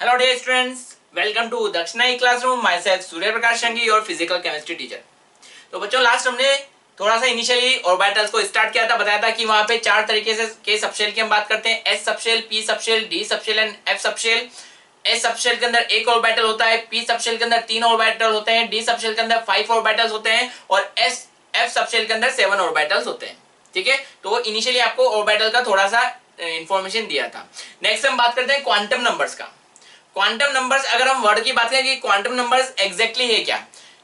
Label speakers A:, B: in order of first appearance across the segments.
A: Hello dear students, welcome to Dakshina classroom. Myself Surya Prakash your physical chemistry teacher. तो बच्चों, last हमने थोड़ा सा इनिशियली ऑर्बिटल्स को स्टार्ट किया था, बताया था कि वहां पे चार तरीके से के सबशेल की हम बात करते हैं। S subshell, P subshell, D subshell and F subshell. S subshell के अंदर एक ऑर्बिटल होता है, पी सबशेल के अंदर 3 ऑर्बिटल होते हैं, डी सबशेल के अंदर 5 ऑर्बिटल्स होते हैं और एफ सबशेल के अंदर 7 ऑर्बिटल्स होते हैं। ठीक है, तो इनिशियली आपको ऑर्बिटल का थोड़ा सा इंफॉर्मेशन दिया था। नेक्स्ट हम बात करते हैं क्वांटम नंबर्स का। क्वांटम नंबर्स, अगर हम वर्ड की बात करें कि क्वांटम नंबर्स एग्जैक्टली है क्या,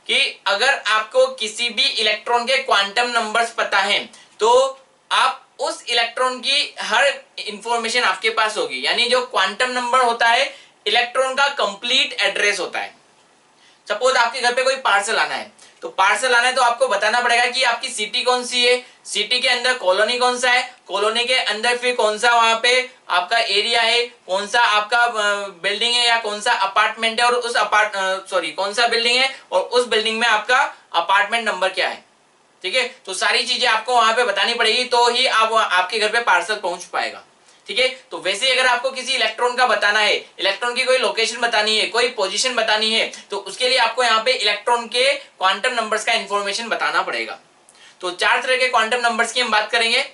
A: कि अगर आपको किसी भी इलेक्ट्रॉन के क्वांटम नंबर्स पता है तो आप उस इलेक्ट्रॉन की हर इंफॉर्मेशन आपके पास होगी। यानी जो क्वांटम नंबर होता है इलेक्ट्रॉन का कंप्लीट एड्रेस होता है। सपोज आपके घर पे कोई पार्सल आना है, तो पार्सल आना है तो आपको बताना पड़ेगा कि आपकी सिटी कौन सी है, सिटी के अंदर कॉलोनी कौन सा है, कॉलोनी के अंदर फिर कौन सा वहां पे आपका एरिया है, कौन सा आपका बिल्डिंग है या कौन सा अपार्टमेंट है, और उस कौन सा बिल्डिंग है और उस बिल्डिंग में आपका अपार्टमेंट नंबर क्या है। ठीक है, तो सारी चीजें आपको वहां पे बतानी पड़ेगी तो ही आप आपके घर पे पार्सल पहुंच पाएगा। ठीक है, तो वैसे अगर आपको किसी इलेक्ट्रॉन का बताना है, इलेक्ट्रॉन की कोई लोकेशन बतानी है, कोई पोजीशन बतानी है, तो उसके लिए आपको यहाँ पे इलेक्ट्रॉन के क्वांटम नंबर्स का इंफॉर्मेशन बताना पड़ेगा। तो 4 तरह के क्वांटम नंबर्स की हम बात करेंगे।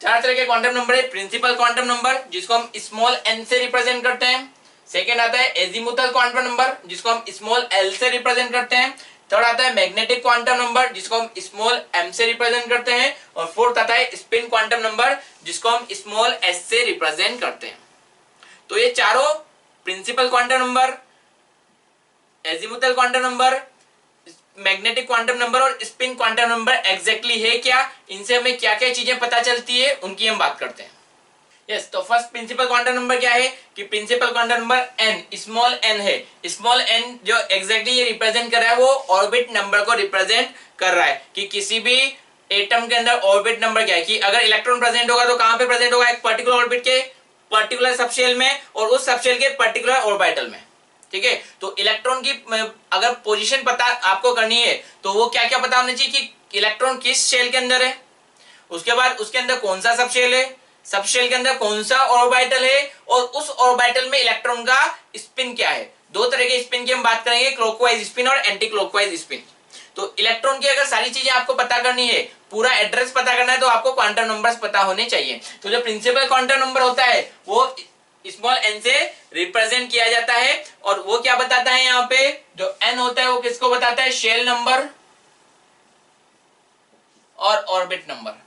A: 4 तरह के क्वांटम नंबर है। प्रिंसिपल क्वांटम नंबर, जिसको हम स्मॉल एन से रिप्रेजेंट करते हैं। सेकेंड आता है एजीमुथल क्वांटम नंबर, जिसको हम स्मॉल एल से रिप्रेजेंट करते हैं। थर्ड आता है मैग्नेटिक क्वांटम नंबर, जिसको हम स्मॉल एम से रिप्रेजेंट करते हैं। और फोर्थ आता है स्पिन क्वांटम नंबर, जिसको हम स्मॉल एस से रिप्रेजेंट करते हैं। तो ये चारों principal quantum number, azimuthal quantum number, magnetic quantum number और स्पिन क्वांटम नंबर एग्जैक्टली है क्या, इनसे हमें क्या क्या चीजें पता चलती है, उनकी हम बात करते हैं। यस, तो फर्स्ट प्रिंसिपल क्वांटम नंबर क्या है कि principal quantum number n, small n है। स्मॉल एन जो एग्जैक्टली ये रिप्रेजेंट कर रहा है वो ऑर्बिट नंबर को रिप्रेजेंट कर रहा है कि किसी भी एटम के अंदर ऑर्बिट नंबर क्या है, कि अगर इलेक्ट्रॉन प्रेजेंट होगा तो कहां पे प्रेजेंट होगा, एक पर्टिकुलर ऑर्बिट के पर्टिकुलर सबशेल में और उस सबशेल के पर्टिकुलर ऑर्बिटल में। ठीक है, तो इलेक्ट्रॉन की अगर पोजीशन पता आपको करनी है तो वो क्या क्या पता होना चाहिए कि इलेक्ट्रॉन किस शेल के अंदर है, उसके बाद उसके अंदर कौन सा सबशेल है, सबशेल के अंदर कौन सा ऑर्बिटल है और उस ऑर्बिटल में इलेक्ट्रॉन का स्पिन क्या है। 2 तरह के स्पिन की हम बात करेंगे, क्लॉकवाइज स्पिन और एंटी क्लॉकवाइज स्पिन। तो इलेक्ट्रॉन की अगर सारी चीजें आपको पता करनी है, पूरा एड्रेस पता करना है, तो आपको क्वांटम नंबर्स पता होने चाहिए। तो जो प्रिंसिपल क्वांटम नंबर होता है वो स्मॉल एन से रिप्रेजेंट किया जाता है और वो क्या बताता है, यहाँ पे जो एन होता है वो किसको बताता है, शेल नंबर और ऑर्बिट नंबर।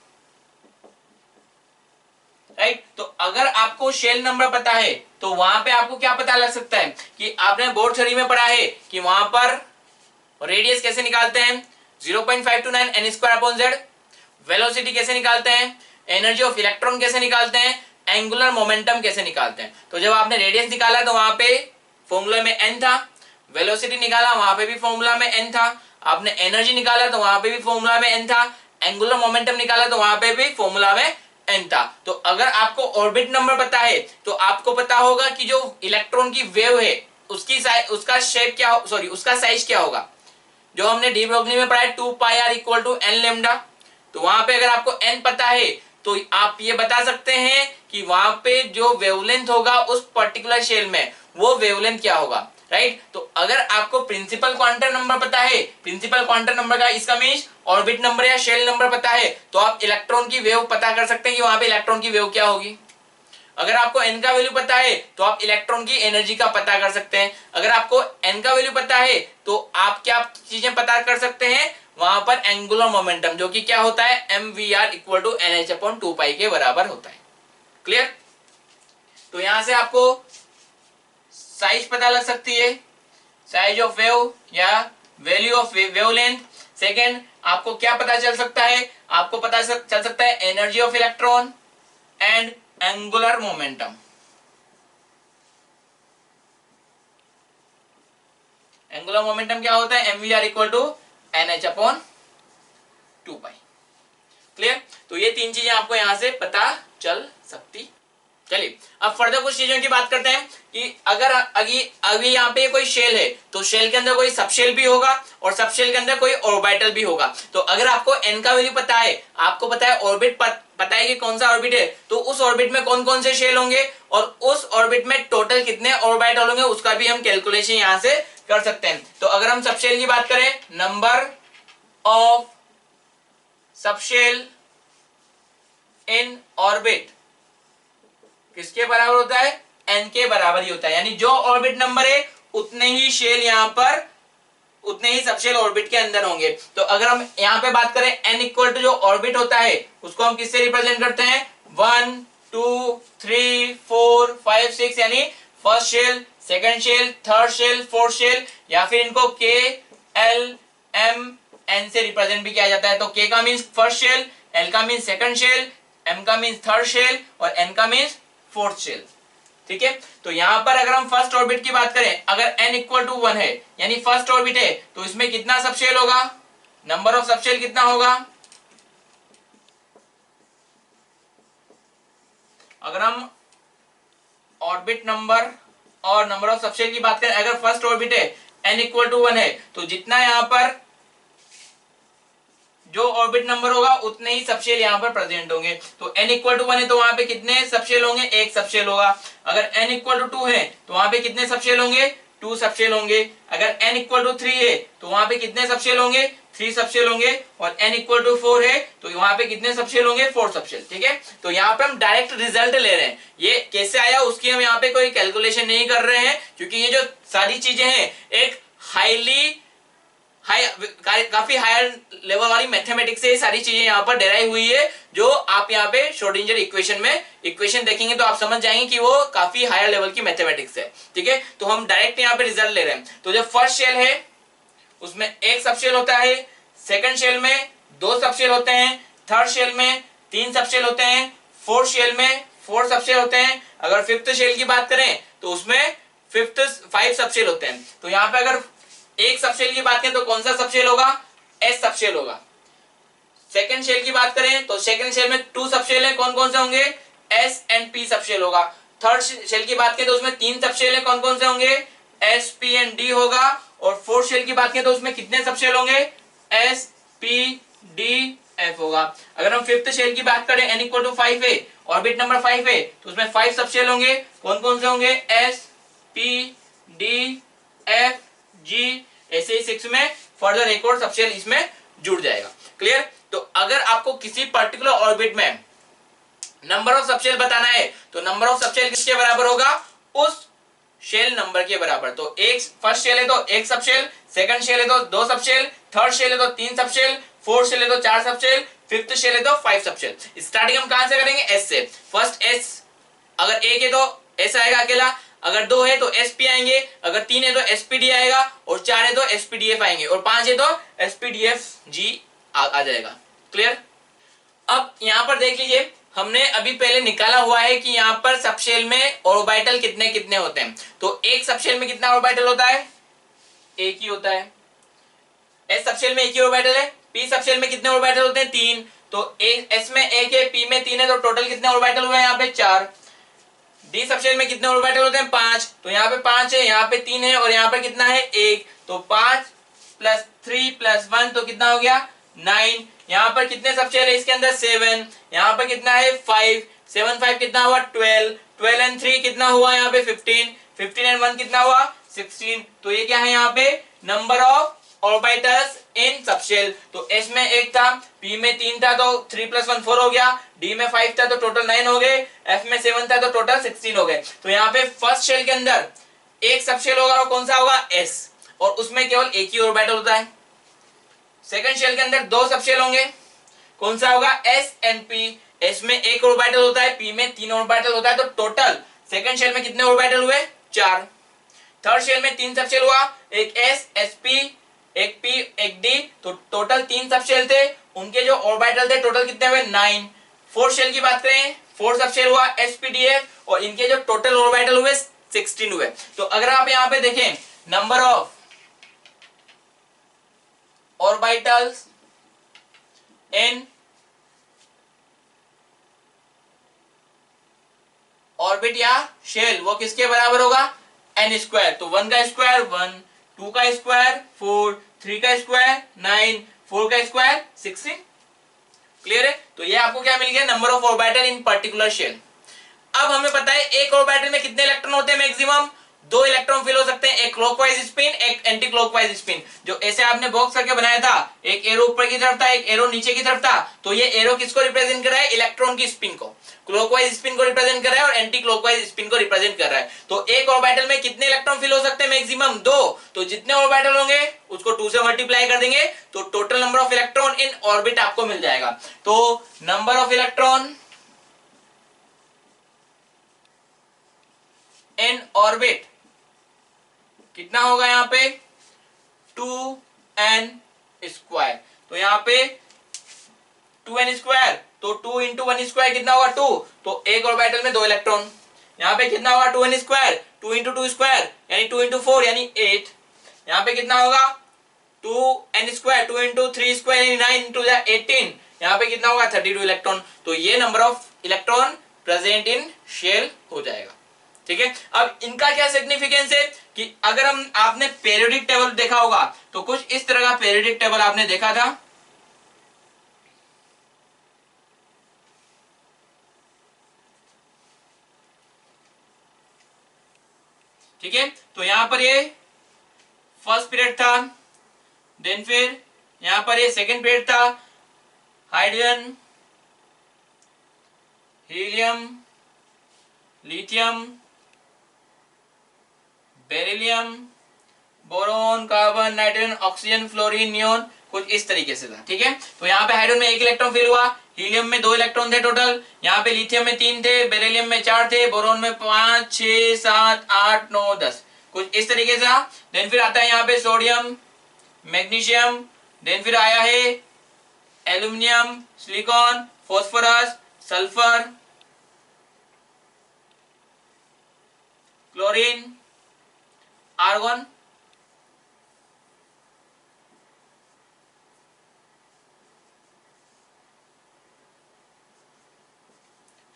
A: राइट, तो अगर आपको शेल नंबर पता है तो वहां पे आपको क्या पता लग सकता है कि आपने बोर्ड थ्योरी में पढ़ा है कि वहां पर रेडियस कैसे निकालते हैं, 0.529 n square upon z। Velocity कैसे निकालते हैं, एनर्जी ऑफ इलेक्ट्रॉन कैसे निकालते हैं, एंगुलर मोमेंटम कैसे निकालते हैं। तो जब आपने रेडियस निकाला तो वहां पे फॉर्मूला में n था, वेलोसिटी निकाला वहां पे भी फॉर्मूला में n था, आपने एनर्जी निकाला तो वहां पे भी फॉर्मूला में n था, एंगुलर मोमेंटम निकाला तो वहां पे भी फॉर्मूला में n था। तो अगर आपको ऑर्बिट नंबर पता है तो आपको पता होगा कि जो इलेक्ट्रॉन की वेव है उसकी उसका शेप क्या उसका साइज क्या होगा। जो हमने डी ब्रोगली में पढ़ा है 2 pi r equal to n lambda, तो वहां पे अगर आपको n पता है तो आप ये बता सकते हैं कि वहां पे जो वेवलेंथ होगा उस पर्टिकुलर शेल में वो वेवलेंथ क्या होगा। राइट, तो अगर आपको प्रिंसिपल क्वांटम नंबर पता है, प्रिंसिपल क्वांटम नंबर का इसका मींस ऑर्बिट नंबर या शेल नंबर पता है, तो आप इलेक्ट्रॉन की वेव पता कर सकते हैं कि वहां पे इलेक्ट्रॉन की वेव क्या होगी। अगर आपको n का वैल्यू पता है तो आप इलेक्ट्रॉन की एनर्जी का पता कर सकते हैं। अगर आपको n का वैल्यू पता है तो आप क्या चीजें पता कर सकते हैं, वहां पर एंगुलर मोमेंटम, जो कि क्या होता है, mvr equal to nh upon 2 pi के बराबर होता है। क्लियर, तो यहां से आपको साइज पता लग सकती है, साइज ऑफ वेव या वैल्यू ऑफ वेवलेंथ। सेकेंड, आपको क्या पता चल सकता है, आपको पता चल सकता है energy of electron and angular momentum. Angular momentum क्या होता है, mvr equal to nh upon 2 pi. Clear, तो ये 3 चीजें आपको यहां से पता चल सकती। चलिए अब फर्दर कुछ चीजों की बात करते हैं कि अगर अभी यहाँ पे कोई शेल है तो शेल के अंदर कोई सबशेल भी होगा और सबशेल के अंदर कोई ऑर्बिटल भी होगा। तो अगर आपको n का वैल्यू पता है, आपको पता है ऑर्बिट पता है कि कौन सा ऑर्बिट है, तो उस ऑर्बिट में कौन कौन से शेल होंगे और उस ऑर्बिट में टोटल कितने ऑर्बिटल होंगे उसका भी हम कैलकुलेशन यहां से कर सकते हैं। तो अगर हम सबशेल की बात करें, number of subshell in orbit किसके बराबर होता है, n के बराबर ही होता है। यानी जो ऑर्बिट नंबर है उतने ही शेल यहां पर, उतने ही सबशेल ऑर्बिट के अंदर होंगे। तो अगर हम यहां पे बात करें n इक्वल टू जो ऑर्बिट होता है उसको हम किससे रिप्रेजेंट करते हैं, 1 2 3 4 5 6, यानी first shell, second shell, third shell, fourth shell, या फिर इनको k l m n से रिप्रेजेंट भी किया जाता है। तो k का मीन्स फर्स्ट शेल, l का मीन्स सेकंड शेल, m का मीन्स थर्ड शेल और n का मीन्स फोर्थ शेल। ठीक है, तो यहां पर अगर हम फर्स्ट ऑर्बिट की बात करें, अगर n इक्वल टू 1 है यानी फर्स्ट ऑर्बिट है, तो इसमें कितना सबशेल होगा, नंबर ऑफ सबशेल कितना होगा। अगर हम ऑर्बिट नंबर और नंबर ऑफ सबशेल की बात करें, अगर फर्स्ट ऑर्बिट है n इक्वल टू 1 है, तो जितना यहां पर जो ऑर्बिट नंबर होगा उतने ही सबशेल यहां पर प्रेजेंट होंगे। तो n इक्वल टू 1 है तो वहां पे कितने सबशेल होंगे, एक सबशेल होगा। अगर n इक्वल टू 2 है तो वहां पे कितने सबशेल होंगे, 2 सबशेल होंगे। अगर n इक्वल टू 3 है तो वहां पे कितने सबशेल होंगे, 3 सबशेल होंगे। और n इक्वल टू 4 है तो वहां पे कितने सबशेल होंगे, 4 सबशेल। ठीक है, तो यहाँ पे हम डायरेक्ट रिजल्ट ले रहे हैं, ये कैसे आया उसकी हम यहाँ पे कोई कैलकुलेशन नहीं कर रहे हैं, क्योंकि ये जो सारी चीजें हैं एक काफी हायर लेवल वाली मैथमेटिक्स से सारी चीजें यहाँ पर डेराइव हुई है, जो आप यहाँ पे श्रोडिंगर इक्वेशन में इक्वेशन देखेंगे तो आप समझ जाएंगे कि वो काफी हायर लेवल की मैथमेटिक्स है। ठीक है, तो हम डायरेक्ट यहाँ पे रिजल्ट ले रहे हैं। तो जो फर्स्ट शेल है उसमें एक सबशेल होता है, सेकंड शेल में 2 सबशेल होते हैं, थर्ड शेल में 3 सबशेल होते हैं, फोर्थ शेल में 4 सबशेल होते हैं। अगर फिफ्थ शेल की बात करें तो उसमें 5 सबशेल होते हैं। तो यहाँ पे अगर एक सबशेल की बात करें तो कौन सा सबशेल होगा, एस सबशेल होगा। सेकंड शेल की बात करें तो सेकंड शेल में 2 सबशेल है, कौन कौन से होंगे, एस एंड पी सबशेल होगा। थर्ड शेल की बात करें तो उसमें 3 सबशेल है, कौन कौन से होंगे, एस पी एंड डी होगा। और फोर्थ शेल की बात करें तो उसमें कितने सबशेल होंगे, एस पी डी एफ होगा। अगर हम फिफ्थ शेल की बात करें, n इक्वल टू 5 है, ऑर्बिट नंबर 5 है, तो उसमें 5 सबशेल होंगे, कौन कौन से होंगे, एस पी डी एफ जी, ऐसे ही 6 में फर्दर एक और सबशेल इसमें जुड़ जाएगा। क्लियर। तो अगर आपको किसी पर्टिकुलर ऑर्बिट में नंबर ऑफ सबशेल बताना है तो नंबर ऑफ सबशेल किसके बराबर होगा, उस शेल नंबर के बराबर। तो एक फर्स्ट शेल है तो एक सबशेल, सेकंड शेल है तो 2 सबशेल, थर्ड शेल है तो 3 सबशेल, फोर्थ शेल है तो 4 सबशेल, फिफ्थ शेल है तो 5 सबशेल। स्टार्टिंग हम कहां से करेंगे, एस से। फर्स्ट एस, अगर एक है तो एस आएगा अकेला, अगर 2 है तो एस पी आएंगे, अगर 3 है तो एस पी डी आएगा, और 4 है तो एस पी डी एफ आएंगे, और 5 है तो s p d f g आ जाएगा। क्लियर। अब यहां पर देख लीजिए, हमने अभी पहले निकाला हुआ है कि यहां पर सबशेल में ऑर्बिटल कितने कितने होते हैं। तो एक सबशेल में कितना ऑर्बिटल होता है, एक ही होता है। एस सबशेल में एक ही ऑर्बिटल है। पी सबशेल में कितने ऑर्बिटल होते हैं, 3। तो एस में एक है, पी में 3 है, तो टोटल कितने ऑर्बिटल हुए यहाँ पे, 4। डी सबशेल में कितने ऑर्बिटल होते हैं, 5। तो यहाँ पे 5 है, यहाँ पे 3 है, और यहाँ पे कितना है, 1। तो 5 + 3 + 1 तो कितना हो गया, 9। यहाँ पर कितने सबशेल है इसके अंदर, 7। यहाँ पर कितना है, 5। 7 5 कितना हुआ, 12। 12 एंड 3 कितना हुआ यहाँ पे, 15। 15 एंड 1 कितना हुआ, 16। तो ये क्या है यहाँ पे, number of orbitals in subshell. तो एस में 1 था, पी में 3 था, तो 3 + 1 4 हो गया, डी में 5 था तो टोटल 9 हो गए, एफ में 7 था तो टोटल 16 हो गए। तो यहाँ पे फर्स्ट शेल के अंदर एक सबशेल होगा, और कौन सा होगा, एस, और उसमें केवल एक ही ऑर्बिटल होता है। सेकंड शेल के अंदर 2 सबशेल होंगे, कौन सा होगा, एस एंड पी। एस में एक ऑर्बिटल होता है, पी में 3 ऑर्बिटल होता है, तो टोटल सेकंड शेल में कितने ऑर्बिटल हुए, 4। थर्ड शेल में 3 सबशेल हुआ, एक एस, एस पी, एक पी, एक डी, तो टोटल 3 सबशेल थे, उनके जो ऑर्बिटल थे टोटल कितने हुए, 9। फोर्थ शेल की बात करें, 4 सबशेल हुआ, एस पी डी एफ, और इनके जो टोटल ऑर्बिटल हुए 16 हुए। तो अगर आप यहाँ पे देखें, number of orbitals in orbit या शेल, वो किसके बराबर होगा, n²। तो 1 का स्क्वायर 1, 2 का स्क्वायर 4, 3 का स्क्वायर 9, 4 का स्क्वायर 16। क्लियर है। तो ये आपको क्या मिल गया, number of orbital in particular shell. अब हमें पता है एक ऑर्बिटल में कितने इलेक्ट्रॉन होते हैं मैक्सिमम, 2 इलेक्ट्रॉन फिल हो सकते हैं, एक क्लॉकवाइज स्पिन एक एंटी क्लॉकवाइज स्पिन। जो ऐसे आपने बॉक्स करके बनाया था, एक एरो ऊपर की तरफ था एक एरो नीचे की तरफ था, तो ये एरो किसको रिप्रेजेंट कर रहा है, इलेक्ट्रॉन की स्पिन को, क्लॉकवाइज स्पिन को रिप्रेजेंट कर रहा है और एंटी क्लॉकवाइज स्पिन को रिप्रेजेंट कर रहा है। तो एक ऑर्बिटल में कितने इलेक्ट्रॉन फिल हो सकते हैं मैक्सिमम, 2। तो जितने ऑर्बिटल होंगे उसको 2 से मल्टीप्लाई कर देंगे तो total number of electron in orbit आपको मिल जाएगा। तो number of electron in orbit कितना होगा यहाँ पे 2n स्क्वायर। तो यहाँ पे 2n स्क्वायर, तो 2 इंटू 1 स्क्वायर कितना होगा 2, तो एक ऑर्बिटल में 2 इलेक्ट्रॉन। यहाँ पे कितना होगा 2n स्क्वायर, 2 इंटू 2 स्क्वायर यानी 2 इंटू 4 यानी 8। यहाँ पे कितना होगा 2n स्क्वायर, 2 इंटू 3 स्क्वायर यानी 9 इंटू 18, यहाँ पे कितना होगा 32 इलेक्ट्रॉन। तो ये number of electron present in shell हो जाएगा। ठीक है, अब इनका क्या सिग्निफिकेंस है कि अगर हम आपने पीरियोडिक टेबल देखा होगा तो कुछ इस तरह का पीरियोडिक टेबल आपने देखा था। ठीक है, तो यहां पर ये फर्स्ट पीरियड था, देन फिर यहां पर ये सेकंड पीरियड था, hydrogen, helium, lithium, beryllium, boron, carbon, nitrogen, oxygen, fluorine, neon, कुछ इस तरीके से था। ठीक है, तो यहाँ पे हाइड्रोजन में 1 इलेक्ट्रॉन फिल हुआ, हीलियम में 2 इलेक्ट्रॉन थे टोटल, यहाँ पे लिथियम में 3 थे, बेरिलियम में 4 थे, बोरॉन में 5, 6, 7, 8, 9, 10, कुछ इस तरीके से। देन फिर आता है यहाँ पे सोडियम, मैग्नीशियम, देन फिर आया है aluminium, silicon, phosphorus, sulphur, chlorine, argon,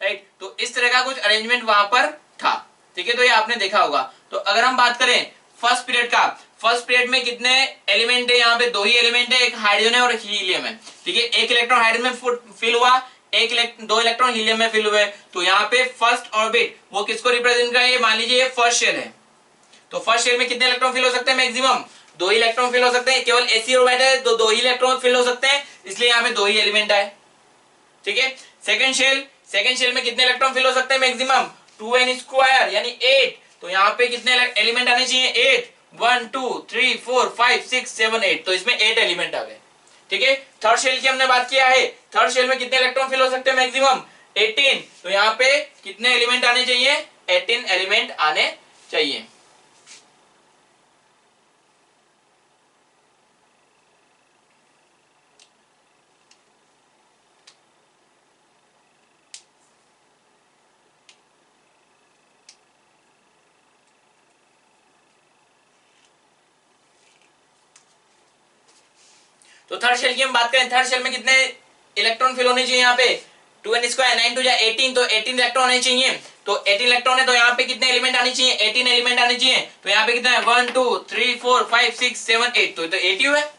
A: right. तो इस तरह का कुछ अरेंजमेंट वहां पर था। ठीक है, तो ये आपने देखा होगा। तो अगर हम बात करें फर्स्ट पीरियड का, फर्स्ट पीरियड में कितने एलिमेंट है, यहाँ पे 2 ही एलिमेंट है, एक हाइड्रोजन है और एक हीलियम है। ठीक है, 1 इलेक्ट्रॉन हाइड्रोजन में फिल हुआ, 2 इलेक्ट्रॉन हीलियम में फिल हुए। तो यहाँ पे फर्स्ट ऑर्बिट वो किसको रिप्रेजेंट करे, मान लीजिए ये फर्स्ट शेल है, तो फर्स्ट शेल में कितने इलेक्ट्रॉन फिल हो सकते हैं मैक्सिमम, 2 ही इलेक्ट्रॉन फिल हो सकते हैं, केवल एसी ऑर्बिटल है तो 2 ही इलेक्ट्रॉन फिल हो सकते हैं, इसलिए यहाँ पे 2 ही एलिमेंट आए। ठीक है, सेकंड शेल में कितने इलेक्ट्रॉन फिल हो सकते हैं मैक्सिमम, 2n स्क्वायर यानी 8। तो यहाँ पे कितने एलिमेंट आने चाहिए, 8, 1 2 3 4 5 6 7 8, तो इसमें 8 एलिमेंट आ गए। ठीक है, थर्ड शेल की हमने बात किया है, थर्ड शेल में कितने इलेक्ट्रॉन फिल हो सकते हैं मैक्सिमम, 18। तो यहाँ पे कितने एलिमेंट आने चाहिए, 18 एलिमेंट आने चाहिए। तो थर्ड शेल की हम बात करें, थर्ड शेल में कितने इलेक्ट्रॉन फिल होने चाहिए, यहाँ पे 2n स्क्वायर 9 2 18, तो 18 इलेक्ट्रॉन आने चाहिए। तो 18 इलेक्ट्रॉन है तो यहाँ पे कितने एलिमेंट आने चाहिए, 18 एलिमेंट आने चाहिए। तो यहाँ पे कितना है 1 2 3 4 5 6 7 8, तो 8 है।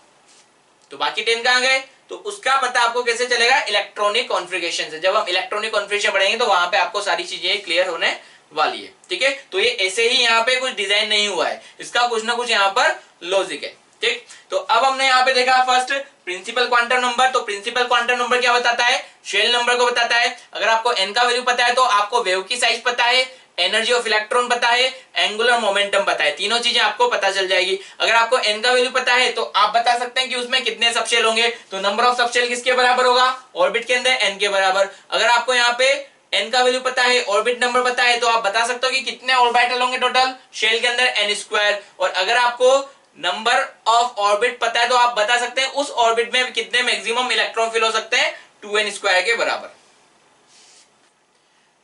A: तो बाकी 10 कहाँ गए, तो उसका पता आपको कैसे चलेगा, इलेक्ट्रॉनिक कॉन्फ़िगरेशन से। जब हम इलेक्ट्रॉनिक कॉन्फ़िगरेशन पढ़ेंगे तो वहां पे आपको सारी चीजें क्लियर होने वाली है। ठीक है, तो ये ऐसे ही यहाँ पे कुछ डिजाइन नहीं हुआ है, इसका कुछ ना कुछ यहाँ पर लॉजिक है। ठीक, तो अब हमने यहाँ पे देखा फर्स्ट प्रिंसिपल क्वांटम नंबर। तो प्रिंसिपल क्वांटम नंबर क्या बताता है, शेल नंबर को बताता है। अगर आपको n का वैल्यू पता है तो आपको वेव की साइज पता है, एनर्जी ऑफ इलेक्ट्रॉन पता है, एंगुलर मोमेंटम पता है, तीनों चीजें आपको पता चल जाएगी। अगर आपको n का वैल्यू पता है तो आप बता सकते हैं कि उसमें कितने सबशेल होंगे। तो नंबर ऑफ सबशेल किसके बराबर होगा, ऑर्बिट के अंदर n के बराबर। अगर आपको यहाँ पे n का वैल्यू पता है, ऑर्बिट नंबर पता है, तो आप बता सकते हो कि कितने ऑर्बिटल होंगे टोटल शेल के अंदर, n स्क्वायर। और अगर आपको नंबर ऑफ ऑर्बिट पता है तो आप बता सकते हैं उस ऑर्बिट में कितने मैक्सिमम इलेक्ट्रॉन फिल हो सकते हैं, 2n स्क्वायर के बराबर।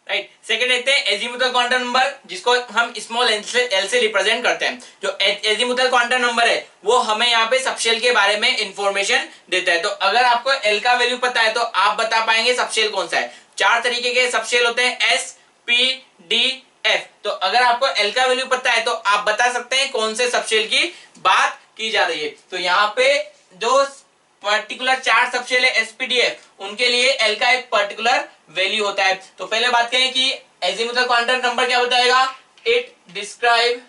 A: राइट, सेकंड देखते हैं एजीमुथल क्वांटम नंबर, जिसको हम स्मॉल एल से रिप्रेजेंट करते हैं। जो एजीमुथल क्वांटम नंबर है वो हमें यहाँ पे सबशेल के बारे में इंफॉर्मेशन देता है। तो अगर आपको एल का वैल्यू पता है तो आप बता पाएंगे सबशेल कौन सा है। 4 तरीके के सबशेल होते हैं, एस पी डी एफ। तो अगर आपको एल का वैल्यू पता है तो आप बता सकते हैं कौन से सबशेल की बात की जा रही है। तो यहाँ पे जो पर्टिकुलर चार सबशेल है एसपीडीएफ, उनके लिए एल का एक पर्टिकुलर वैल्यू होता है। तो पहले बात करें कि एजीमुथल क्वांटम नंबर क्या बताएगा, इट डिस्क्राइब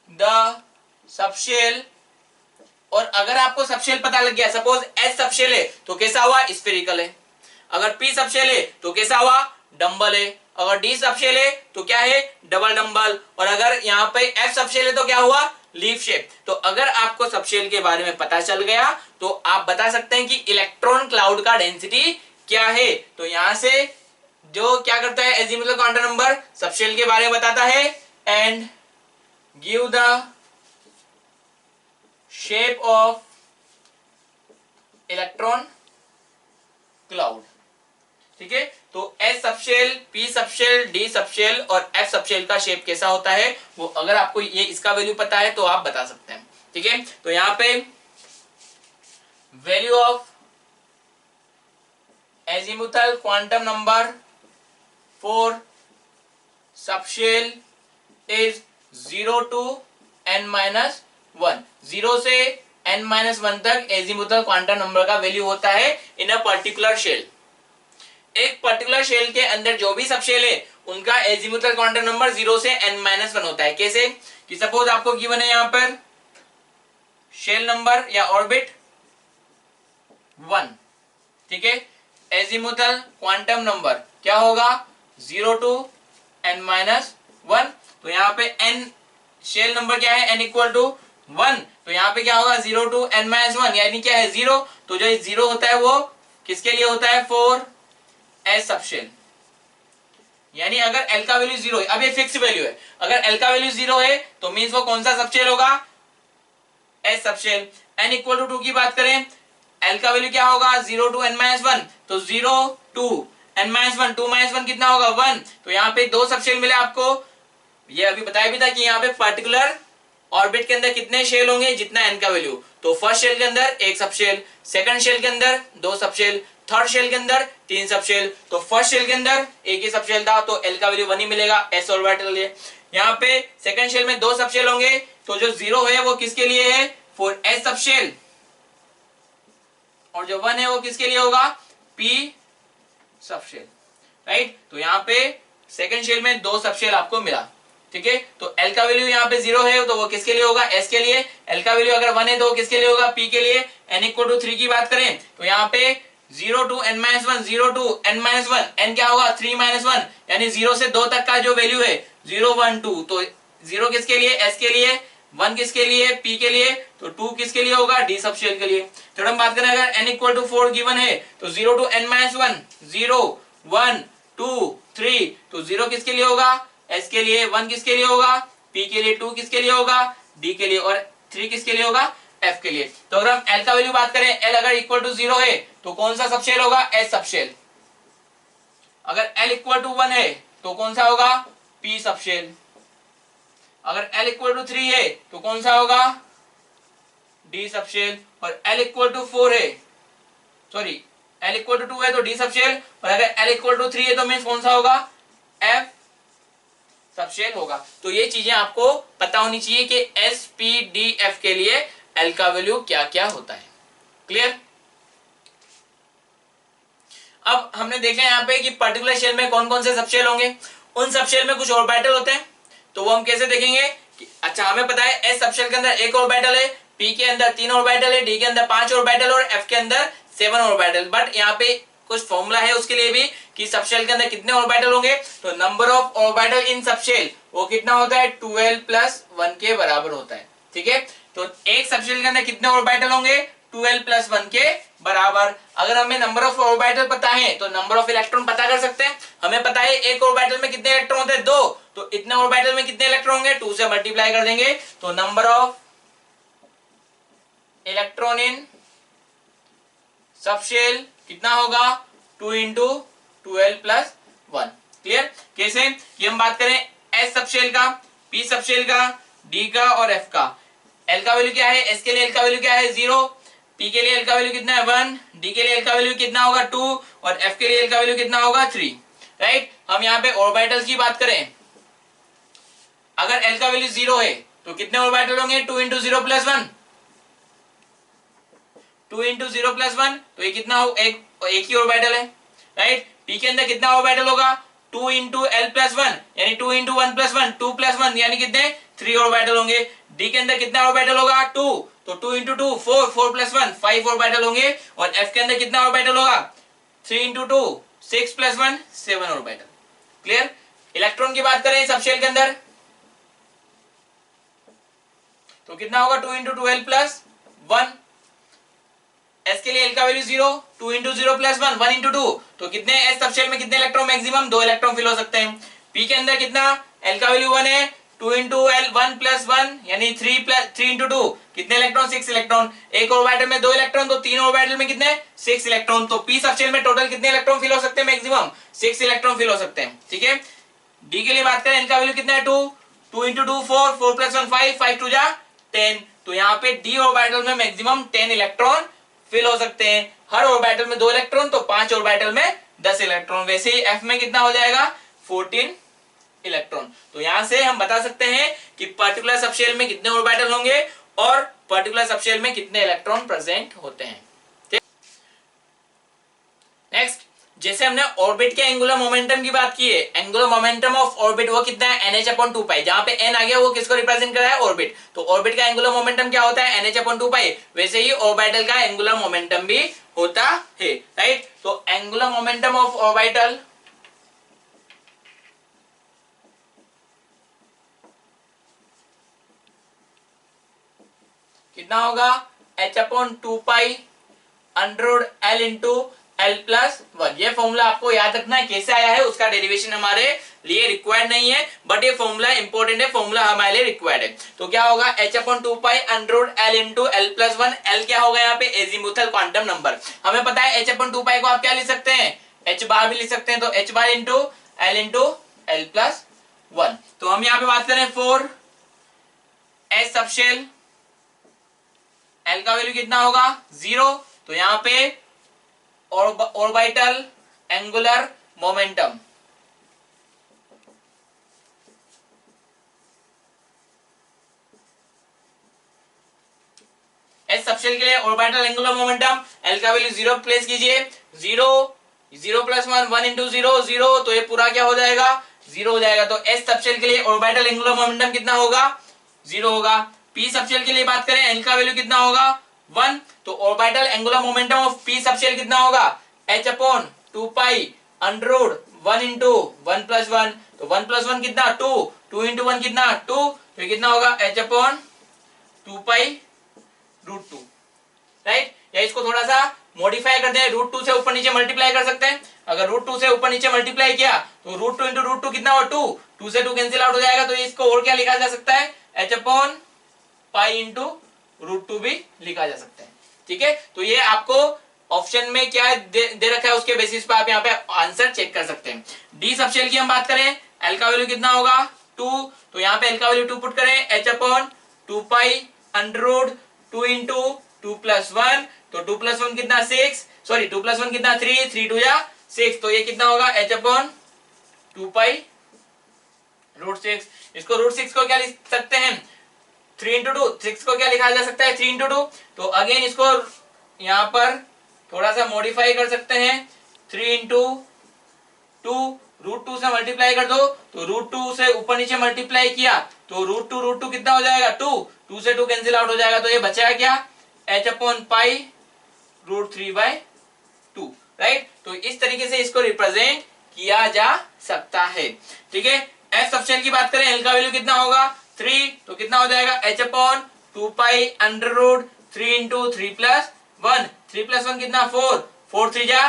A: द सबशेल। और अगर आपको सबशेल पता लग गया, सपोज एस सबशेल है तो कैसा हुआ, स्फेरिकल है। अगर पी सबशेल है तो कैसा हुआ, डंबल है। अगर डी सबशेल है तो क्या है, डबल डंबल। और अगर यहाँ पे एफ सबशेल है तो क्या हुआ, लीफ शेप। तो अगर आपको सबशेल के बारे में पता चल गया तो आप बता सकते हैं कि इलेक्ट्रॉन क्लाउड का डेंसिटी क्या है। तो यहां से जो क्या करता है, एजीमुथल क्वांटम नंबर सबशेल के बारे में बताता है and give the shape of electron cloud. ठीक है, तो S subshell, P subshell, D subshell और एफ सबशेल का शेप कैसा होता है, वो अगर आपको ये इसका वैल्यू पता है तो आप बता सकते हैं। ठीक है, तो यहां पे value of azimuthal quantum number for subshell is 0 to n-1। 0 से n-1 तक एजीमुथल क्वांटम नंबर का वैल्यू होता है इन अ पर्टिकुलर शेल। एक पर्टिकुलर शेल के अंदर जो भी सबशेल है उनका एजीमुथल क्वांटम नंबर 0 से n-1 होता है। कैसे कि सपोज आपको गिवन है यहां पर शेल नंबर या ऑर्बिट 1। ठीक है, एजीमुथल क्वांटम नंबर क्या होगा, 0 to n-1। तो यहाँ पे n शेल नंबर क्या है, n इक्वल टू 1। तो यहाँ पे क्या होगा, 0 to n-1 यानी क्या है, 0। तो जो 0 होता है वो किसके लिए होता है, फॉर एस सबशेल। यानी अगर एल का वैल्यू 0 है, अब ये फिक्स वैल्यू है, अगर एल का वैल्यू 0 है तो मींस वो कौन सा सबशेल होगा, s subshell. n equal to 2 की बात करें, एल का वैल्यू क्या होगा, 0 to n-1। तो 0 to n-1, 2-1 कितना होगा, 1। तो यहाँ पे दो सबशेल मिले आपको। ये अभी बताया भी था कि यहाँ पे पर्टिकुलर ऑर्बिट के अंदर कितने शेल होंगे, जितना n का वैल्यू। तो फर्स्ट शेल के अंदर एक सबशेल, सेकंड शेल के अंदर दो सबशेल, थर्ड शेल के अंदर तीन सबशेल। तो फर्स्ट शेल के अंदर एक ही सबशेल था तो l का वैल्यू 1 ही मिलेगा s ऑर्बिटल लिए। यहाँ पे सेकंड शेल में दो सबशेल होंगे तो जो 0 है वो किसके लिए है, फॉर s सबशेल। और जो 1 है वो किसके लिए होगा, p सबशेल। राइट, तो यहाँ पे सेकंड शेल में दो सबशेल आपको मिला। ठीक है, तो L का वैल्यू यहाँ पे 0 है तो वो किसके लिए होगा, S के लिए। L का वैल्यू अगर 1 है तो वो किसके लिए होगा, P के लिए। n इक्वल टू 3 की बात करें तो यहाँ पे 0 to n-1, 0 to n-1, n क्या होगा, 3-1 यानी 0 से 2 तक का जो वैल्यू है 0, 1, 2। तो 0 किसके लिए, S के लिए, 1 किसके लिए, P के लिए, तो 2 किसके लिए होगा, D सबशेल के लिए। तो हम बात करें अगर n इक्वल टू 4 गिवन है तो 0 to n-1, 0, 1, 2, 3। तो 0 किसके लिए होगा, S के लिए, 1 किसके लिए होगा, P के लिए, 2 किसके लिए होगा, D के लिए, और 3 किसके लिए होगा, F के लिए। तो अगर हम L का वैल्यू बात करें, L अगर इक्वल टू 0 है तो कौन सा सबशेल होगा, S सबशेल। अगर L इक्वल टू 1 है तो कौन सा होगा, P सबशेल। अगर L इक्वल टू 3 है तो कौन सा होगा, D सबशेल। और L इक्वल टू 4 है, सॉरी L इक्वल टू 2 है तो D सबशेल। और अगर L इक्वल टू 3 है तो मीन्स कौन सा होगा, F सबशेल होगा। तो ये चीजें आपको पता होनी चाहिए कि एस, पी, डी, एफ के लिए एल का वैल्यू क्या क्या होता है। क्लियर। अब हमने देखा यहाँ पे कि पर्टिकुलर शेल में कौन कौन से सबशेल होंगे। उन सबशेल में कुछ ऑर्बिटल होते हैं तो वो हम कैसे देखेंगे कि अच्छा हमें पता है एस सबशेल के अंदर एक ऑर्बिटल है, पी के अंदर 3 ऑर्बिटल है, डी के अंदर 5 ऑर्बिटल और एफ के अंदर 7 ऑर्बिटल। बट यहाँ पे कुछ फॉर्मूला है उसके लिए भी कि सबशेल के अंदर कितने ऑर्बिटल होंगे। तो number of orbital in subshell वो कितना होता है, 12+1 के बराबर होता है। ठीक है, तो एक सबशेल के अंदर कितने ऑर्बिटल होंगे, 12+1 के बराबर। अगर हमें नंबर ऑफ ऑर्बिटल पता है तो नंबर ऑफ इलेक्ट्रॉन पता कर सकते हैं। हमें पता है एक ऑर्बिटल में कितने इलेक्ट्रॉन होते हैं, 2। तो इतने ऑर्बिटल में कितने इलेक्ट्रॉन होंगे, 2 से मल्टीप्लाई कर देंगे तो number of electron in subshell कितना होगा, 2 into 12+1। क्लियर। कैसे कि हम बात करें एस सबशेल का, पी सबशेल का, डी का और एफ का। एल का वैल्यू क्या है, एस के लिए एल का वैल्यू क्या है, 0। पी के लिए एल का वैल्यू कितना है, 1। डी के लिए एल का वैल्यू कितना होगा, 2। और एफ के लिए एल का वैल्यू कितना होगा, 3। राइट। हम यहाँ पे ऑर्बिटल्स की बात करें, अगर एल का वैल्यू 0 है तो कितने ऑर्बिटल होंगे, 2 into 0+1 2 इंटू 0+1, तो ये कितना हो, एक ही ऑर्बिटल है, राइट। p के अंदर कितना ऑर्बिटल होगा, 2 इंटू l+1 यानी 2 इंटू 1+1, 2+1 यानी कितने 3 ऑर्बिटल होंगे। d के अंदर कितना ऑर्बिटल होगा, 2, तो 2 इंटू 2 4, 4+1 5 ऑर्बिटल होंगे। और f के अंदर कितना ऑर्बिटल होगा, 3 इंटू 2 6+1 7 ऑर्बिटल। क्लियर। इलेक्ट्रॉन की बात करें सब शेल के अंदर तो कितना होगा, 2 इंटू 2l+1। s के लिए l का वैल्यू 0, 2 इंटू 0+1 1 इंटू 2, तो कितने s सबशेल में कितने इलेक्ट्रॉन मैक्सिमम 2 इलेक्ट्रॉन फिल हो सकते हैं। p के अंदर कितना, l का वैल्यू 1 है, 2 इंटू l 1+1 यानी 3 इंटू 2 कितने इलेक्ट्रॉन 6 इलेक्ट्रॉन। एक ऑर्बिटल में 2 इलेक्ट्रॉन, तो 3 ऑर्बिटल में कितने 6 इलेक्ट्रॉन। तो p सबशेल में टोटल कितने इलेक्ट्रॉन फिल हो सकते हैं, मैक्सिमम 6 इलेक्ट्रॉन फिल हो सकते हैं। ठीक है। d के लिए बात करें, l का वैल्यू कितना है 2, 2 इंटू 2 4, 4+1 5, 5 2 जा 10, तो यहाँ पे d ऑर्बिटल में मैक्सिमम 10 इलेक्ट्रॉन फिल हो सकते हैं। हर ऑर्बिटल में 2 इलेक्ट्रॉन, तो 5 ऑर्बिटल में 10 इलेक्ट्रॉन। वैसे ही f में कितना हो जाएगा 14 इलेक्ट्रॉन। तो यहां से हम बता सकते हैं कि पर्टिकुलर सबशेल में कितने ऑर्बिटल होंगे और पर्टिकुलर सबशेल में कितने इलेक्ट्रॉन प्रेजेंट होते हैं। नेक्स्ट, जैसे हमने ऑर्बिट के एंगुलर मोमेंटम की बात की है, एंगुलर मोमेंटम ऑफ ऑर्बिट वो कितना है NH/2π, जहां पे n आ गया वो किसको रिप्रेजेंट कर रहा है, ऑर्बिट। तो ऑर्बिट का एंगुलर मोमेंटम क्या होता है NH/2π, वैसे ही ऑर्बिटल का एंगुलर मोमेंटम भी होता है, राइट। तो एंगुलर मोमेंटम ऑफ ऑर्बिटल कितना होगा, h/2π √L इंटू l+1। ये फॉर्मूला आपको याद रखना है, कैसे आया है उसका डेरिवेशन हमारे लिए रिक्वायर्ड नहीं है, बट ये फॉर्मूला इंपॉर्टेंट है, फॉर्मूला हमारे लिए रिक्वायर्ड है। तो क्या होगा h/2π √L into l+1। L क्या होगा यहाँ पे, एजीमुथल क्वांटम नंबर। हमें पता है h/2π को आप क्या लिख सकते हैं, h बार भी लिख सकते हैं, तो h बार इंटू l+1। तो हम यहाँ पे बात करें 4 s सबशेल, L का वैल्यू कितना होगा 0, तो यहाँ पे orbital angular momentum S subshell के लिए ऑर्बिटल एंगुलर मोमेंटम L का वैल्यू 0 प्लेस कीजिए, 0 0+1 1 इंटू 0 0, तो ये पूरा क्या हो जाएगा 0 हो जाएगा। तो एस सबशेल के लिए ऑर्बिटल एंगुलर मोमेंटम कितना होगा 0 होगा। p सबशेल के लिए बात करें, L का वैल्यू कितना होगा 1, तो orbital angular momentum of p subshell कितना होगा h/2π √1 इंटू 1+1, तो 1+1 कितना 2, 2 इंटू 1 कितना 2, तो ये कितना होगा h/2π √2, राइट। या इसको थोड़ा सा मॉडिफाई कर दें, √2 से ऊपर नीचे मल्टीप्लाई कर सकते हैं। अगर √2 से ऊपर नीचे मल्टीप्लाई किया तो √2 इंटू √2 कितना हो 2, 2 से 2 कैंसिल आउट हो जाएगा, तो इसको और क्या लिखा जा सकता है h/π इंटू √2 भी लिखा जा सकता है। ठीक है। तो ये आपको ऑप्शन में क्या दे रखा है उसके बेसिस पे आप यहाँ पे आंसर चेक कर सकते हैं। डी सबशेल की हम बात करें, L का वैल्यू कितना होगा 2, तो यहाँ पे L का वैल्यू 2 पुट करें, h/2π √2 इंटू 2+1, तो 2+1 कितना 6, सॉरी 2+1 कितना 3, 3 2 या 6, तो ये कितना होगा h/2π √6। इसको √6 को क्या लिख सकते हैं 3 इंटू 2, 6 को क्या लिखा जा सकता है 3 इंटू 2, तो अगेन इसको यहाँ पर थोड़ा सा मॉडिफाई कर सकते हैं, 3 इंटू 2 √2 से मल्टीप्लाई कर दो, तो √2 से ऊपर नीचे मल्टीप्लाई किया तो √2 कितना हो जाएगा 2, 2 से 2 कैंसिल आउट हो जाएगा, तो ये बचेगा क्या h/π √3/2, राइट। तो इस तरीके से इसको रिप्रेजेंट किया जा सकता है। ठीक है। एफ सबशेल की बात करें, L का वैल्यू कितना होगा 3, तो कितना हो जाएगा h/2π √3 इंटू 3+1, 3+1 कितना 4, 4 3 जा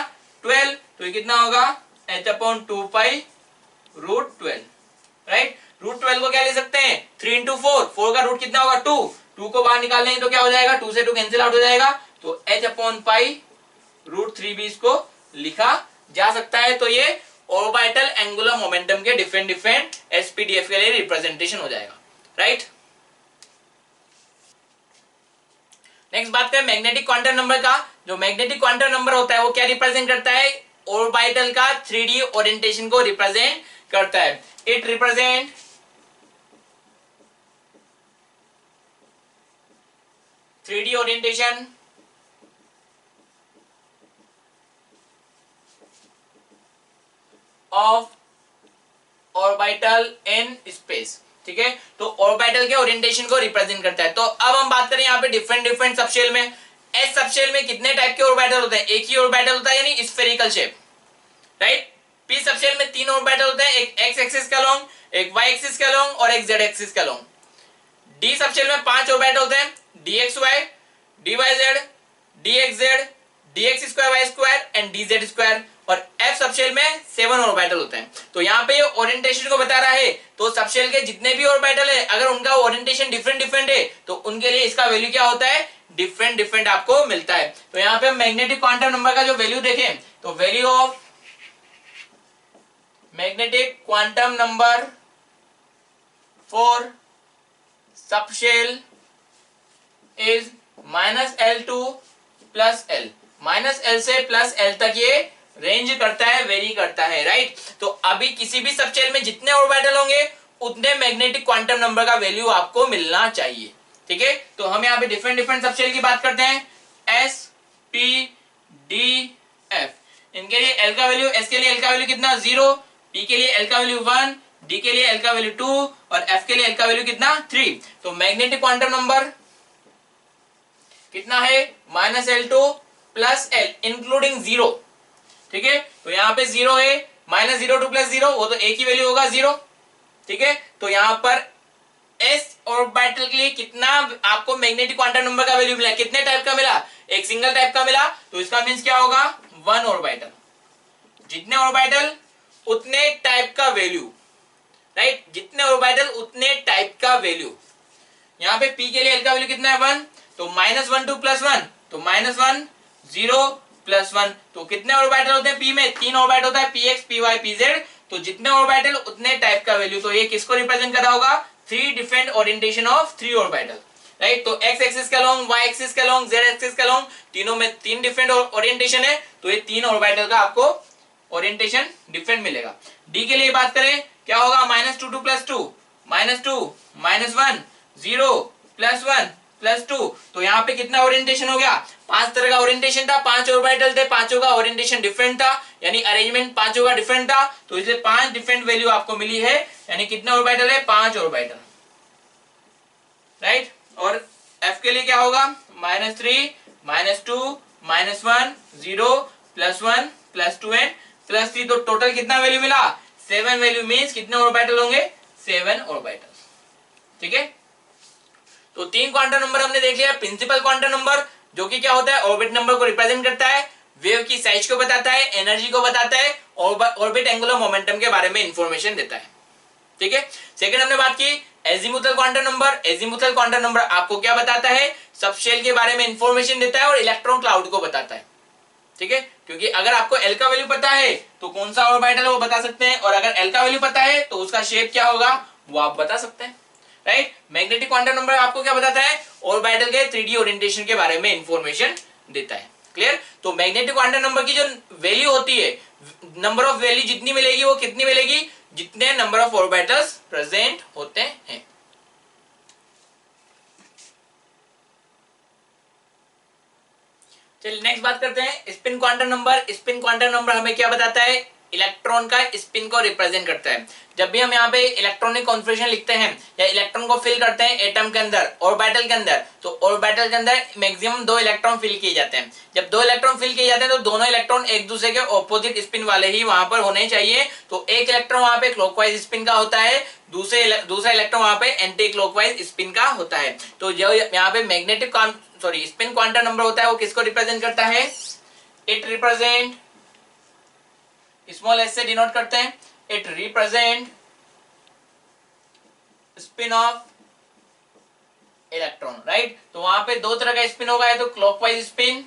A: 12, तो ये कितना होगा h/2π √12, राइट। √12 को क्या ले सकते हैं 3 इंटू 4, 4 का रूट कितना होगा 2, 2 को बाहर निकाल लेंगे तो क्या हो जाएगा 2 से 2 कैंसिल आउट हो जाएगा, तो h/π √3 भी इसको लिखा जा सकता है। तो ये ऑर्बिटल एंगुलर मोमेंटम के डिफरेंट एसपीडीएफ के लिए रिप्रेजेंटेशन हो जाएगा, राइट। नेक्स्ट बात करें मैग्नेटिक क्वांटम नंबर का। जो मैग्नेटिक क्वांटम नंबर होता है वो क्या रिप्रेजेंट करता है, ऑर्बिटल का 3D ओरिएंटेशन को रिप्रेजेंट करता है। It represent 3D orientation of orbital in space. ठीक है, तो ऑर्बिटल के ओरिएंटेशन को रिप्रेजेंट करता है। तो अब हम बात करें यहाँ पे डिफरेंट डिफरेंट सबशेल में। एस सबशेल में कितने टाइप के ऑर्बिटल होते हैं? एक ही ऑर्बिटल होता है यानी spherical shape, right. P subshell में 3 ऑर्बिटल होते हैं, एक एक्स एक्सिस का लॉन्ग, एक वाई एक्सिस का लॉन्ग और एक जेड एक्सिस का लॉन्ग। डी सबशेल में 5 ऑर्बिटल होते हैं, d x y, d y z, d x z, d x square y square and d z square. और एफ सबशेल में 7 ऑर्बिटल होते हैं। तो यहाँ पे ये ओरिएंटेशन को बता रहा है, तो सबशेल के जितने भी ऑर्बिटल है अगर उनका ओरिएंटेशन डिफरेंट डिफरेंट है तो उनके लिए इसका वैल्यू क्या होता है? डिफरेंट डिफरेंट आपको मिलता है। तो यहाँ पे मैग्नेटिक क्वांटम नंबर का जो वैल्यू देखें तो value of magnetic quantum number for subshell is -L2 + L। -L से +L तक ये रेंज करता है, वेरी करता है, राइट। तो अभी किसी भी सबशेल में जितने ऑर्बिटल होंगे उतने मैग्नेटिक क्वांटम नंबर का वैल्यू आपको मिलना चाहिए। ठीक है, तो हम यहाँ पे डिफरेंट डिफरेंट सबशेल की बात करते हैं। एस पी डी एफ, इनके लिए एल का वैल्यू, एस के लिए एल का वैल्यू कितना? 0, पी के लिए एल का वैल्यू 1, डी के लिए एल का वैल्यू 2 और एफ के लिए एल का वैल्यू कितना? 3। तो मैग्नेटिक क्वांटम नंबर कितना है? -L2 + L including 0। ठीक है, तो यहाँ पे 0 है, -02 + 0 वो तो एक ही वैल्यू होगा 0। ठीक है, तो यहाँ पर एस ऑर्बिटल के लिए कितना आपको मैग्नेटिक क्वांटम नंबर का वैल्यू मिला? कितने टाइप का मिला? एक सिंगल टाइप का मिला, तो इसका मींस क्या होगा? 1 ऑर्बिटल। जितने ऑर्बिटल उतने टाइप का वैल्यू, राइट। जितने ऑर्बिटल उतने टाइप का वैल्यू। यहाँ पे पी के लिए एल का वैल्यू कितना है? 1, तो -12 + 1 तो -1 0 + 1। तो कितने ऑर्बिटल होते हैं? पी में 3 ऑर्बिटल होता है, p x, p y, p z. तो जितने ऑर्बिटल उतने टाइप का वैल्यू। तो ये किसको रिप्रेजेंट कर रहा होगा? 3 different orientation of 3 orbital, right. तो एक्स एक्सिस का लॉन्ग, वाई एक्सिस का लॉन्ग, जेड एक्सिस का लॉन्ग, तीनों में 3 डिफरेंट ओरिएंटेशन है। तो ये 3 ऑर्बिटल का आपको ओरिएंटेशन डिफरेंट मिलेगा। डी के लिए बात करें क्या होगा? -2 2 + 2 -2 -1 0 + 1 + 2। तो यहाँ पे कितना ओरिएंटेशन हो गया? 5 तरह का ओरिएंटेशन था, 5 ऑर्बिटल थे, पांचों का ओरिएंटेशन डिफरेंट था, यानी अरेंजमेंट पांचों का डिफरेंट था। तो इसलिए 5 डिफरेंट वैल्यू आपको मिली है, यानी कितने ऑर्बिटल है? 5 ऑर्बिटल, राइट। और एफ के लिए क्या होगा? -3 -2 -1 0 + 1 + 2 एंड +3। तो टोटल कितना वैल्यू मिला? 7 वैल्यू मींस कितने ऑर्बिटल होंगे? 7 ऑर्बिटल। ठीक है, तो 3 क्वांटम नंबर हमने देख लिया। प्रिंसिपल क्वांटम नंबर जो कि क्या होता है? ऑर्बिट नंबर को रिप्रेजेंट करता है, वेव की साइज को बताता है, एनर्जी को बताता है, ऑर्बिट एंगुलर मोमेंटम के बारे में इंफॉर्मेशन देता है। ठीक है, सेकंड हमने बात की azimuthal quantum number. Azimuthal quantum number आपको क्या बताता है? सबशेल के बारे में इंफॉर्मेशन देता है और इलेक्ट्रॉन क्लाउड को बताता है। ठीक है, क्योंकि अगर आपको एल का वैल्यू पता है तो कौन सा ऑर्बिटल है वो बता सकते हैं, और अगर एल का वैल्यू पता है तो उसका शेप क्या होगा वो आप बता सकते हैं, राइट। मैग्नेटिक क्वांटम नंबर आपको क्या बताता है? ऑर्बिटल के 3D ओरिएंटेशन के बारे में इंफॉर्मेशन देता है। क्लियर? तो मैग्नेटिक क्वांटम नंबर की जो वैल्यू होती है, नंबर ऑफ वैल्यू जितनी मिलेगी वो कितनी मिलेगी? जितने नंबर ऑफ ऑर्बिटल्स प्रेजेंट होते हैं। चलिए नेक्स्ट बात करते हैं spin quantum number. Spin quantum number हमें क्या बताता है? इलेक्ट्रॉन का स्पिन को रिप्रेजेंट करता है। जब भी हम यहाँ पे इलेक्ट्रॉनिक कॉन्फ़िगरेशन लिखते हैं या इलेक्ट्रॉन को फिल करते हैं एटम के अंदर, ऑर्बिटल के अंदर, तो ऑर्बिटल के अंदर मैक्सिमम 2 इलेक्ट्रॉन फिल किए जाते हैं। जब 2 इलेक्ट्रॉन फिल किए जाते हैं तो दोनों इलेक्ट्रॉन एक दूसरे के ऑपोजिट स्पिन वाले ही वहां पर होने चाहिए। तो एक इलेक्ट्रॉन वहां पे क्लॉकवाइज स्पिन का होता है, दूसरा इलेक्ट्रॉन वहां पे एंटी क्लॉकवाइज स्पिन का होता है। तो जो यहाँ पे मैग्नेटिक स्पिन क्वांटम नंबर होता है वो किसको रिप्रेजेंट करता है? इट रिप्रेजेंट, स्मॉल एस से डिनोट करते हैं, it represent spin off electron, right. तो वहां पे 2 तरह का स्पिन होगा, है तो clockwise spin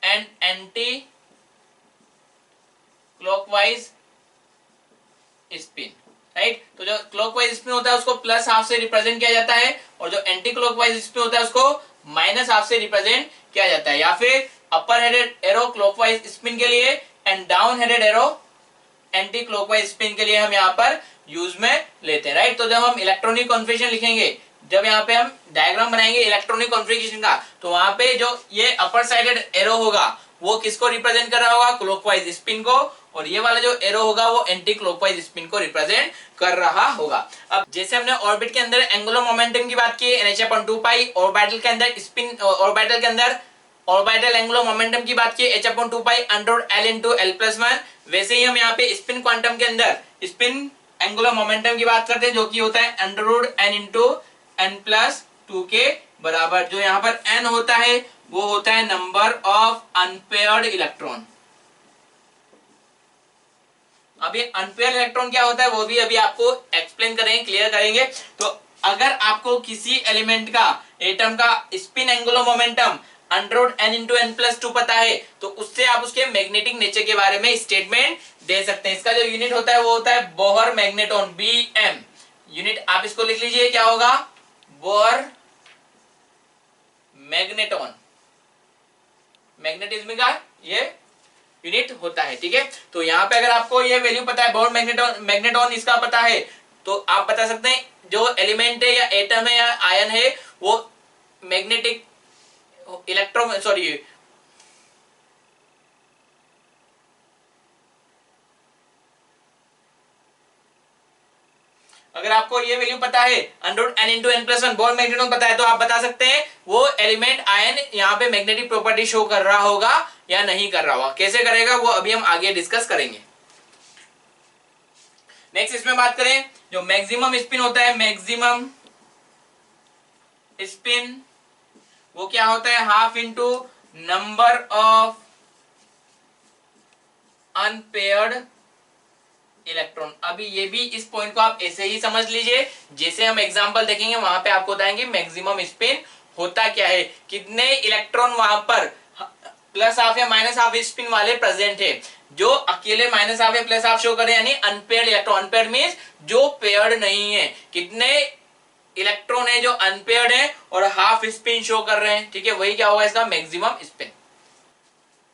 A: and anti clockwise spin, right. तो जो क्लॉकवाइज स्पिन होता है उसको +½ से रिप्रेजेंट किया जाता है, और जो एंटी क्लॉकवाइज स्पिन होता है उसको -½ से रिप्रेजेंट किया जाता है। या फिर अपर हेडेड एरो क्लॉकवाइज स्पिन के लिए and down headed arrow anti clockwise spin के लिए हम यहाँ पर यूज में लेते हैं, राइट। तो जब हम इलेक्ट्रॉनिक कॉन्फ़िगरेशन लिखेंगे, जब यहाँ पे हम डायग्राम बनाएंगे इलेक्ट्रॉनिक कॉन्फ़िगरेशन का, तो वहां पे जो ये अपर साइडेड एरो होगा वो किसको रिप्रेजेंट कर रहा होगा, क्लॉकवाइज स्पिन को, और ये वाला जो एरो होगा वो एंटी क्लॉकवाइज स्पिन को रिप्रेजेंट कर रहा होगा। अब जैसे हमने ऑर्बिट के अंदर एंगुलर मोमेंटम की बात की NH/2 पाई, ऑर्बिटल के अंदर स्पिन, ऑर्बिटल के अंदर ऑर्बिटल एंगुलर मोमेंटम की बात की H/2 पाई √L × L+1, वैसे ही हम यहाँ पे स्पिन क्वांटम के अंदर स्पिन एंगुलर मोमेंटम की बात करते हैं जो कि होता है √N × N+2 के बराबर। जो यहाँ पर N होता है वो होता है नंबर ऑफ अनपेयर्ड इलेक्ट्रॉन। अब ये अनपेयर्ड इलेक्ट्रॉन क्या होता है वो भी अभी आपको एक्सप्लेन करेंगे, क्लियर करेंगे। तो अगर आपको किसी एलिमेंट का, एटम का spin angular momentum √N × N+2 पता है तो उससे आप उसके मैग्नेटिक नेचर के बारे में स्टेटमेंट दे सकते हैं। इसका जो यूनिट होता है वो होता है बोहर मैग्नेटॉन, BM यूनिट। आप इसको लिख लीजिए, क्या होगा, बोहर मैग्नेटॉन, मैग्नेटिज्म का ये यूनिट होता है, ठीक है। तो यहाँ पे अगर आपको ये वैल्यू पता है, बोहर मैग्नेटॉन इसका पता है, तो आप बता सकते हैं जो एलिमेंट है या एटम है या आयन है वो मैग्नेटिक अगर आपको ये वैल्यू पता है √N × N+1 बोहर मैग्नेटॉन पता है तो आप बता सकते हैं वो एलिमेंट आयन यहाँ पे मैग्नेटिक प्रॉपर्टी शो कर रहा होगा या नहीं कर रहा होगा। कैसे करेगा वो अभी हम आगे डिस्कस करेंगे। नेक्स्ट इसमें बात करें जो मैक्सिमम स्पिन होता है, मैक्सिमम स्पिन वो क्या होता है, half into number of unpaired electron. अभी ये भी इस पॉइंट को आप ऐसे ही समझ लीजिए, जैसे हम एग्जांपल देखेंगे वहां पे आपको बताएंगे मैक्सिमम स्पिन होता क्या है, कितने इलेक्ट्रॉन वहां पर प्लस हाफ या माइनस हाफ स्पिन वाले प्रेजेंट है। जो अकेले माइनस हाफ या प्लस हाफ शो कर रहे हैं यानी अनपेयर्ड इलेक्ट्रॉन, अनपेयर्ड मींस जो पेयर्ड नहीं है, कितने इलेक्ट्रॉन है जो अनपेयर्ड है और हाफ स्पिन शो कर रहे हैं, ठीक है, वही क्या होगा इसका मैक्सिमम स्पिन।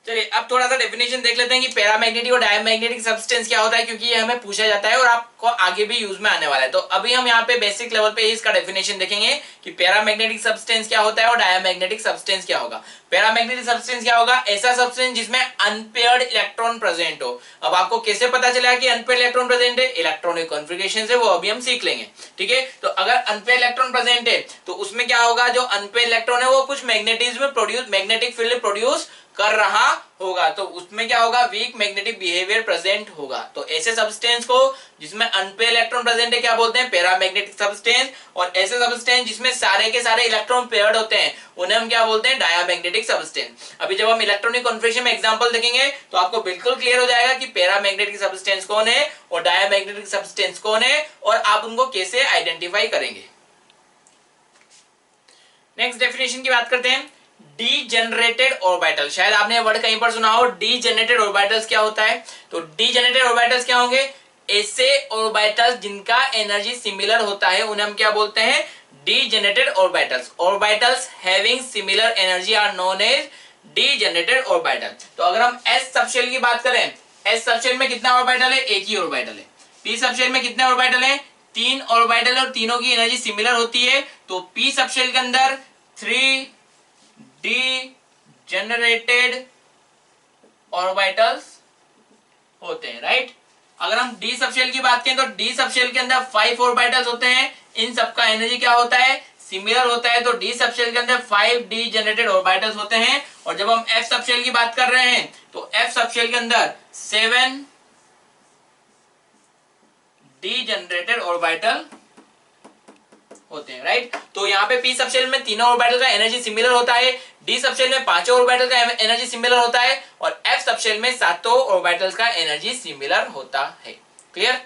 A: चलिए अब थोड़ा सा डेफिनेशन देख लेते हैं कि पैरामैग्नेटिक और डायमैग्नेटिक सब्सटेंस क्या होता है, क्योंकि ये हमें पूछा जाता है और आपको आगे भी यूज में आने वाला है। तो अभी हम यहाँ पे बेसिक लेवल पे ही इसका डेफिनेशन देखेंगे कि पैरामैग्नेटिक सब्सटेंस क्या होता है और डायमैग्नेटिक सब्सटेंस क्या होगा। पैरामैग्नेटिक सब्सटेंस क्या होगा, ऐसा सब्सटेंस जिसमें अनपेयर्ड इलेक्ट्रॉन प्रेजेंट हो। अब आपको कैसे पता चला कि अनपेयर्ड इलेक्ट्रॉन प्रेजेंट है, इलेक्ट्रॉनिक कॉन्फ़िगरेशन से, वो अभी हम सीख लेंगे, ठीक है। तो अगर अनपेयर्ड इलेक्ट्रॉन प्रेजेंट है तो उसमें क्या होगा, जो अनपेयर्ड इलेक्ट्रॉन है वो कुछ magnetism produce, magnetic field produce कर रहा होगा, तो उसमें क्या होगा, वीक मैग्नेटिक बिहेवियर प्रेजेंट होगा। तो ऐसे सब्सटेंस को जिसमें अनपेयर्ड इलेक्ट्रॉन प्रेजेंट है क्या बोलते हैं, पैरामैग्नेटिक सब्सटेंस। और ऐसे सब्सटेंस जिसमें सारे के सारे इलेक्ट्रॉन पेयर्ड होते हैं उन्हें हम क्या बोलते हैं, डायमैग्नेटिक सब्सटेंस। अभी जब हम इलेक्ट्रॉनिक कॉन्फ़िगरेशन में एग्जांपल देखेंगे तो आपको बिल्कुल क्लियर हो जाएगा कि पैरामैग्नेटिक सब्सटेंस कौन है और डायमैग्नेटिक सब्सटेंस कौन है और आप उनको कैसे आइडेंटिफाई करेंगे। नेक्स्ट डेफिनेशन की बात करते हैं, डीजेनरेटेड ऑर्बिटल। शायद आपने वर्ड कहीं पर सुना हो, डीजेनरेटेड ऑर्बिटल्स क्या होता है। तो डीजेनरेटेड ऑर्बिटल्स क्या होंगे, ऐसे ऑर्बिटल्स जिनका एनर्जी सिमिलर होता है उन्हें हम क्या बोलते हैं, degenerated orbitals. Orbitals having similar energy are known as degenerated orbital. तो अगर हम एस सबशेल की बात करें, एस सबशेल में कितना ऑर्बिटल है, एक ही ऑर्बिटल है। पी सबशेल में कितने ऑर्बिटल है, 3 ऑर्बिटल और तीनों की एनर्जी सिमिलर होती है। तो पी सबशेल के अंदर 3 डीजेनरेटेड ऑर्बिटल्स होते हैं, राइट। अगर हम डी सबशेल की बात करें तो डी सबशेल के अंदर 5 ऑर्बिटल्स होते हैं, इन सबका एनर्जी क्या होता है, सिमिलर होता है। तो डी सबशेल के अंदर 5 डीजेनरेटेड ऑर्बिटल्स होते हैं। और जब हम एफ सबशेल की बात कर रहे हैं तो एफ सबशेल के अंदर 7 डीजेनरेटेड ऑर्बिटल होते हैं, राइट। तो यहाँ पे पी सबशेल में तीनों ऑर्बिटल का एनर्जी सिमिलर होता है, डी सबशेल में 5 ऑर्बिटल का एनर्जी सिमिलर होता है और एफ सबशेल में 7 ऑर्बिटल्स का एनर्जी सिमिलर होता है। क्लियर।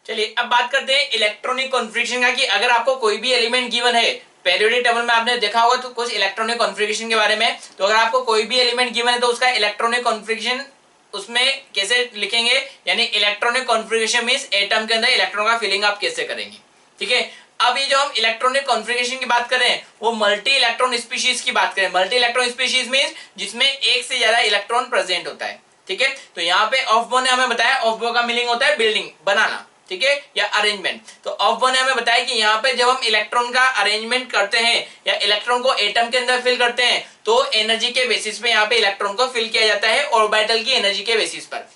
A: चलिए अब बात करते हैं इलेक्ट्रॉनिक कॉन्फ़िगरेशन का, कि अगर आपको कोई भी एलिमेंट गिवन है, पीरियोडिक टेबल में आपने देखा होगा तो कुछ इलेक्ट्रॉनिक कॉन्फ़िगरेशन के बारे में, तो अगर आपको कोई भी एलिमेंट गिवन है तो उसका इलेक्ट्रॉनिक कॉन्फ़िगरेशन उसमें कैसे लिखेंगे, यानी इलेक्ट्रॉनिक कॉन्फ़िगरेशन मींस एटम के अंदर इलेक्ट्रॉन का फिलिंग आप कैसे करेंगे, ठीक है। अब ये जो हम इलेक्ट्रॉनिक कॉन्फ़िगरेशन की बात करें वो मल्टी इलेक्ट्रॉन स्पीशीज की बात करें। मल्टी इलेक्ट्रॉन स्पीशीज मींस जिसमें एक से ज्यादा इलेक्ट्रॉन प्रेजेंट होता है, ठीक है। तो यहाँ पे ऑफ बो ने हमें बताया, ऑफ बो का मीनिंग होता है बिल्डिंग, बनाना, ठीक है, या अरेंजमेंट। तो ऑफ वन हमें बताया कि यहाँ पे जब हम इलेक्ट्रॉन का अरेंजमेंट करते हैं या इलेक्ट्रॉन को एटम के अंदर फिल करते हैं तो एनर्जी के बेसिस पे यहाँ पे इलेक्ट्रॉन को फिल किया जाता है ऑर्बिटल की एनर्जी के बेसिस पर।